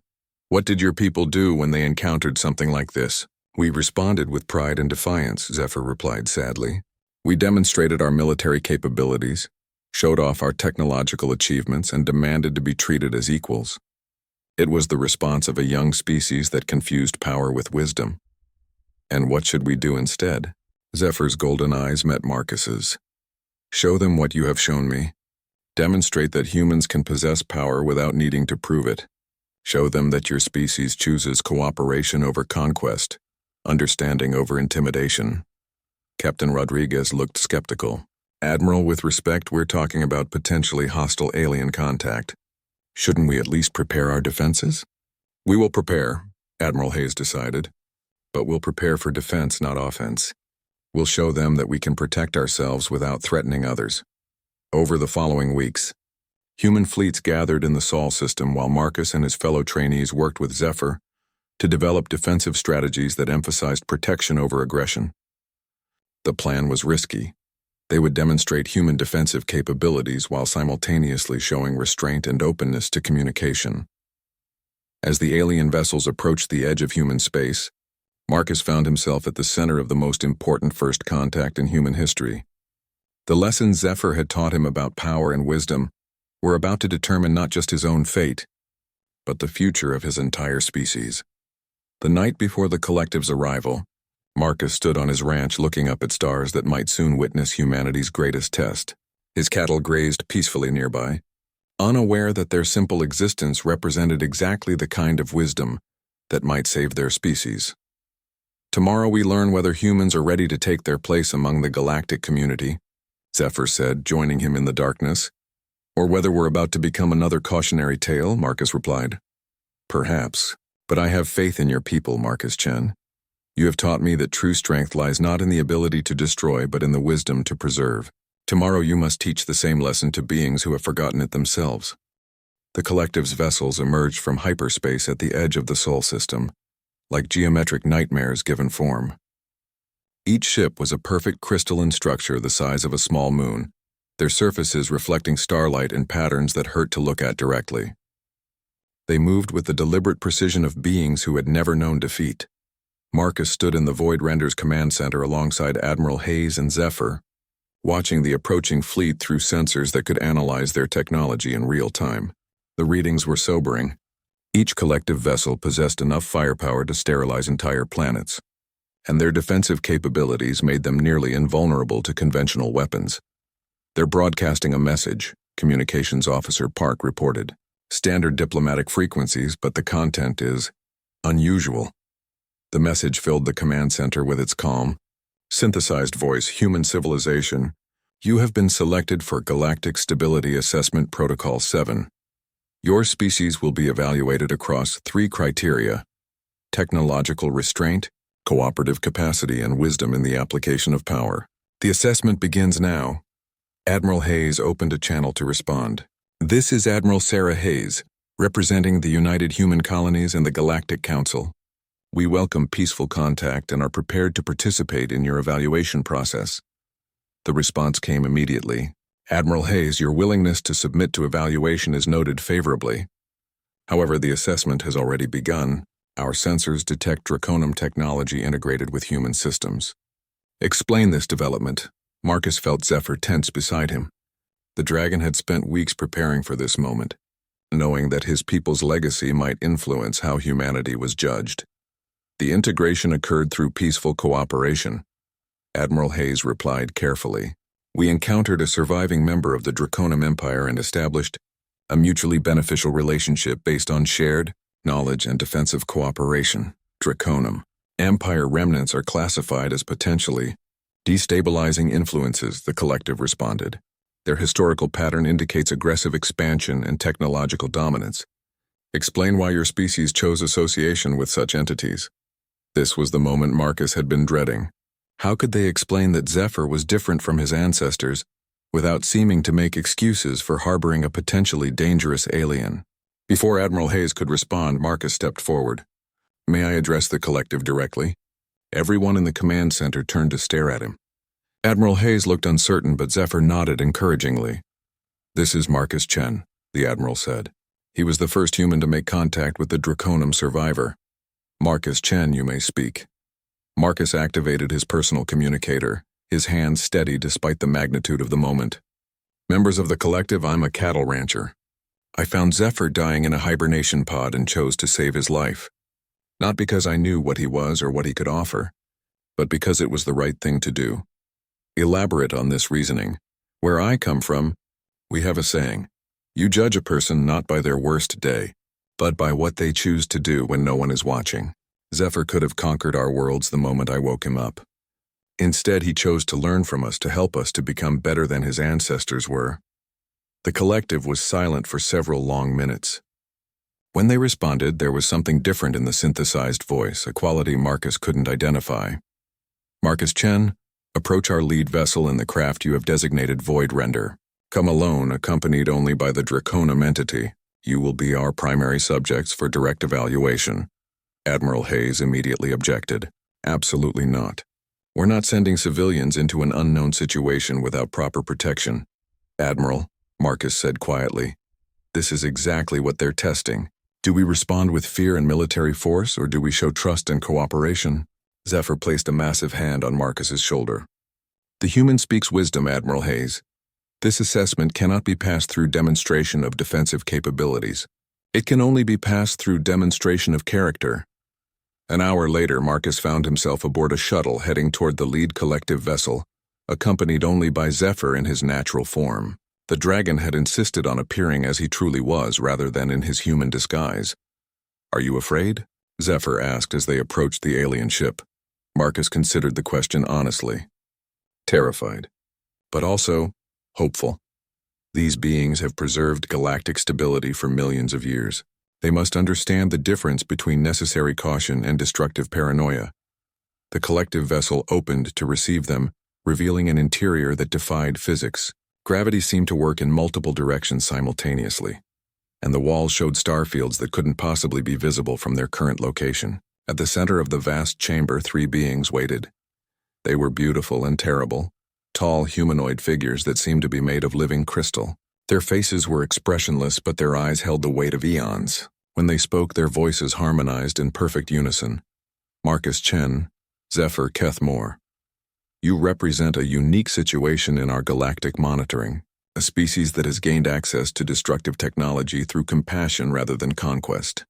what did your people do when they encountered something like this? We responded with pride and defiance, Zephyr replied sadly. We demonstrated our military capabilities, showed off our technological achievements, and demanded to be treated as equals. It was the response of a young species that confused power with wisdom. And what should we do instead? Zephyr's golden eyes met Marcus's. Show them what you have shown me. Demonstrate that humans can possess power without needing to prove it. Show them that your species chooses cooperation over conquest, understanding over intimidation. Captain Rodriguez looked skeptical. Admiral, with respect, we're talking about potentially hostile alien contact. Shouldn't we at least prepare our defenses? We will prepare, Admiral Hayes decided. But we'll prepare for defense, not offense. We'll show them that we can protect ourselves without threatening others. Over the following weeks, human fleets gathered in the Sol system while Marcus and his fellow trainees worked with Zephyr to develop defensive strategies that emphasized protection over aggression. The plan was risky, They would demonstrate human defensive capabilities while simultaneously showing restraint and openness to communication. As the alien vessels approached the edge of human space, Marcus found himself at the center of the most important first contact in human history. The lessons Zephyr had taught him about power and wisdom were about to determine not just his own fate, but the future of his entire species. The night before the collective's arrival, Marcus stood on his ranch looking up at stars that might soon witness humanity's greatest test. His cattle grazed peacefully nearby, unaware that their simple existence represented exactly the kind of wisdom that might save their species. Tomorrow we learn whether humans are ready to take their place among the galactic community, Zephyr said, joining him in the darkness. Or whether we're about to become another cautionary tale, Marcus replied. Perhaps, but I have faith in your people, Marcus Chen. You have taught me that true strength lies not in the ability to destroy, but in the wisdom to preserve. Tomorrow you must teach the same lesson to beings who have forgotten it themselves. The collective's vessels emerged from hyperspace at the edge of the Sol system, like geometric nightmares given form. Each ship was a perfect crystalline structure the size of a small moon, their surfaces reflecting starlight in patterns that hurt to look at directly. They moved with the deliberate precision of beings who had never known defeat. Marcus stood in the Void Render's command center alongside Admiral Hayes and Zephyr, watching the approaching fleet through sensors that could analyze their technology in real time. The readings were sobering. Each collective vessel possessed enough firepower to sterilize entire planets, and their defensive capabilities made them nearly invulnerable to conventional weapons. They're broadcasting a message, Communications Officer Park reported. Standard diplomatic frequencies, but the content is unusual. The message filled the command center with its calm, synthesized voice. Human civilization, you have been selected for Galactic Stability Assessment Protocol 7. Your species will be evaluated across 3 criteria: technological restraint, cooperative capacity, and wisdom in the application of power. The assessment begins now. Admiral Hayes opened a channel to respond. This is Admiral Sarah Hayes, representing the United Human Colonies and the Galactic Council. We welcome peaceful contact and are prepared to participate in your evaluation process. The response came immediately. Admiral Hayes, your willingness to submit to evaluation is noted favorably. However, the assessment has already begun. Our sensors detect draconium technology integrated with human systems. Explain this development. Marcus felt Zephyr tense beside him. The dragon had spent weeks preparing for this moment, knowing that his people's legacy might influence how humanity was judged. The integration occurred through peaceful cooperation. Admiral Hayes replied carefully. We encountered a surviving member of the Draconium Empire and established a mutually beneficial relationship based on shared knowledge and defensive cooperation. Draconium Empire remnants are classified as potentially destabilizing influences, the collective responded. Their historical pattern indicates aggressive expansion and technological dominance. Explain why your species chose association with such entities. This was the moment Marcus had been dreading. How could they explain that Zephyr was different from his ancestors without seeming to make excuses for harboring a potentially dangerous alien? Before Admiral Hayes could respond, Marcus stepped forward. May I address the collective directly? Everyone in the command center turned to stare at him. Admiral Hayes looked uncertain, but Zephyr nodded encouragingly. This is Marcus Chen, the Admiral said. He was the first human to make contact with the Draconium survivor. Marcus Chen, you may speak. Marcus activated his personal communicator, his hands steady despite the magnitude of the moment. Members of the collective, I'm a cattle rancher. I found Zephyr dying in a hibernation pod and chose to save his life. Not because I knew what he was or what he could offer, but because it was the right thing to do. Elaborate on this reasoning. Where I come from, we have a saying, you judge a person not by their worst day, but by what they choose to do when no one is watching. Zephyr could have conquered our worlds the moment I woke him up. Instead, he chose to learn from us to help us to become better than his ancestors were. The collective was silent for several long minutes. When they responded, there was something different in the synthesized voice, a quality Marcus couldn't identify. Marcus Chen, approach our lead vessel in the craft you have designated Void Render. Come alone, accompanied only by the Draconium entity. You will be our primary subjects for direct evaluation. Admiral Hayes immediately objected. Absolutely not. We're not sending civilians into an unknown situation without proper protection. Admiral, Marcus said quietly. This is exactly what they're testing. Do we respond with fear and military force, or do we show trust and cooperation? Zephyr placed a massive hand on Marcus's shoulder. The human speaks wisdom, Admiral Hayes. This assessment cannot be passed through demonstration of defensive capabilities. It can only be passed through demonstration of character. An hour later, Marcus found himself aboard a shuttle heading toward the lead collective vessel, accompanied only by Zephyr in his natural form. The dragon had insisted on appearing as he truly was rather than in his human disguise. Are you afraid? Zephyr asked as they approached the alien ship. Marcus considered the question honestly. Terrified, but also hopeful. These beings have preserved galactic stability for millions of years. They must understand the difference between necessary caution and destructive paranoia. The collective vessel opened to receive them, revealing an interior that defied physics. Gravity seemed to work in multiple directions simultaneously, and the walls showed star fields that couldn't possibly be visible from their current location. At the center of the vast chamber, 3 beings waited. They were beautiful and terrible, tall humanoid figures that seemed to be made of living crystal. Their faces were expressionless, but their eyes held the weight of eons. When they spoke, their voices harmonized in perfect unison. Marcus Chen, Zephyr Kethmore. You represent a unique situation in our galactic monitoring, a species that has gained access to destructive technology through compassion rather than conquest.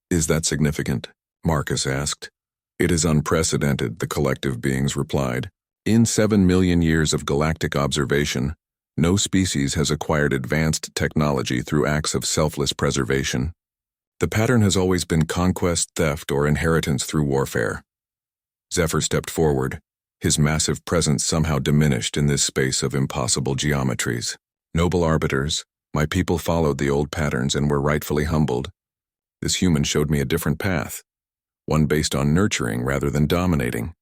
Is that significant? Marcus asked. It is unprecedented, the collective beings replied. In 7 million years of galactic observation, no species has acquired advanced technology through acts of selfless preservation. The pattern has always been conquest, theft, or inheritance through warfare. Zephyr stepped forward, his massive presence somehow diminished in this space of impossible geometries. Noble arbiters, my people followed the old patterns and were rightfully humbled. This human showed me a different path, one based on nurturing rather than dominating.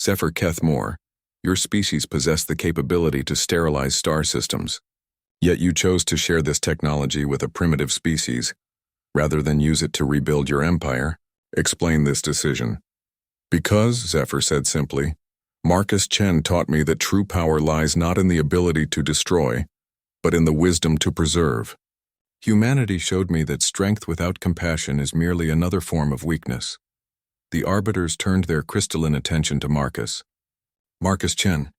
Zephyr Kethmore, your species possessed the capability to sterilize star systems. Yet you chose to share this technology with a primitive species, rather than use it to rebuild your empire. Explain this decision. Because, Zephyr said simply, Marcus Chen taught me that true power lies not in the ability to destroy, but in the wisdom to preserve. Humanity showed me that strength without compassion is merely another form of weakness. The arbiters turned their crystalline attention to Marcus. Marcus Chen,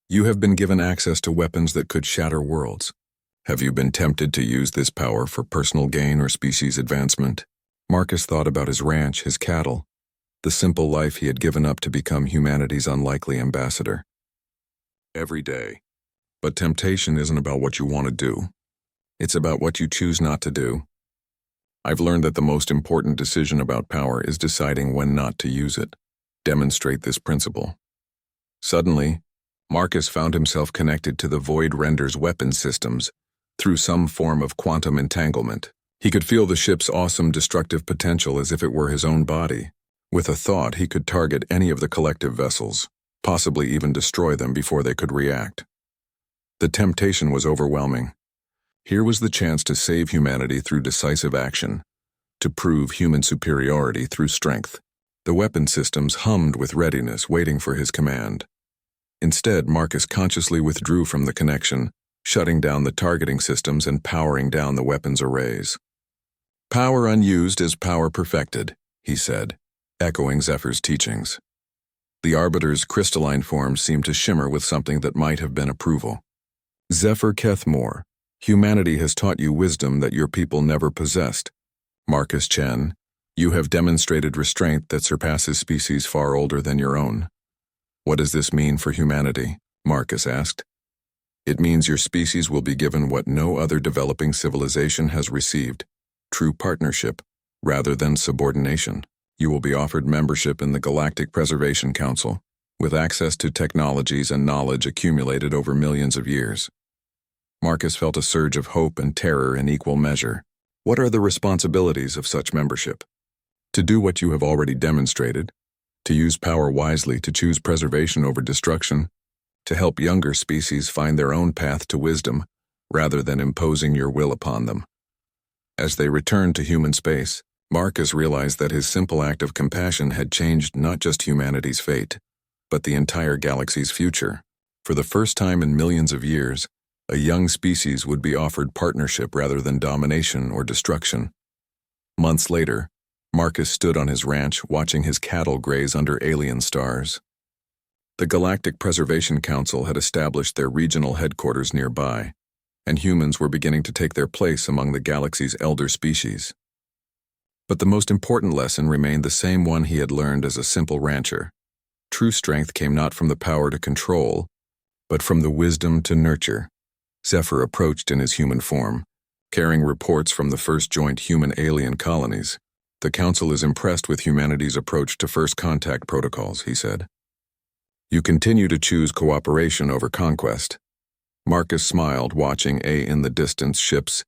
you have been given access to weapons that could shatter worlds. Have you been tempted to use this power for personal gain or species advancement? Marcus thought about his ranch, his cattle, the simple life he had given up to become humanity's unlikely ambassador. Every day. But temptation isn't about what you want to do. It's about what you choose not to do. I've learned that the most important decision about power is deciding when not to use it. Demonstrate this principle. Suddenly, Marcus found himself connected to the Void Render's weapon systems through some form of quantum entanglement. He could feel the ship's awesome destructive potential as if it were his own body. With a thought, he could target any of the collective vessels, possibly even destroy them before they could react. The temptation was overwhelming. Here was the chance to save humanity through decisive action, to prove human superiority through strength. The weapon systems hummed with readiness, waiting for his command. Instead, Marcus consciously withdrew from the connection, shutting down the targeting systems and powering down the weapons arrays. Power unused is power perfected, he said, echoing Zephyr's teachings. The arbiter's crystalline form seemed to shimmer with something that might have been approval. Zephyr Kethmore, humanity has taught you wisdom that your people never possessed. Marcus Chen, you have demonstrated restraint that surpasses species far older than your own. What does this mean for humanity? Marcus asked. It means your species will be given what no other developing civilization has received, true partnership, rather than subordination. You will be offered membership in the Galactic Preservation Council, with access to technologies and knowledge accumulated over millions of years. Marcus felt a surge of hope and terror in equal measure. What are the responsibilities of such membership? To do what you have already demonstrated, to use power wisely to choose preservation over destruction, to help younger species find their own path to wisdom, rather than imposing your will upon them. As they returned to human space, Marcus realized that his simple act of compassion had changed not just humanity's fate, but the entire galaxy's future. For the first time in millions of years, a young species would be offered partnership rather than domination or destruction. Months later, Marcus stood on his ranch watching his cattle graze under alien stars. The Galactic Preservation Council had established their regional headquarters nearby, and humans were beginning to take their place among the galaxy's elder species. But the most important lesson remained the same one he had learned as a simple rancher. True strength came not from the power to control, but from the wisdom to nurture. Zephyr approached in his human form, carrying reports from the first joint human-alien colonies. "The Council is impressed with humanity's approach to first contact protocols," he said. "You continue to choose cooperation over conquest." Marcus smiled, watching in the distance ships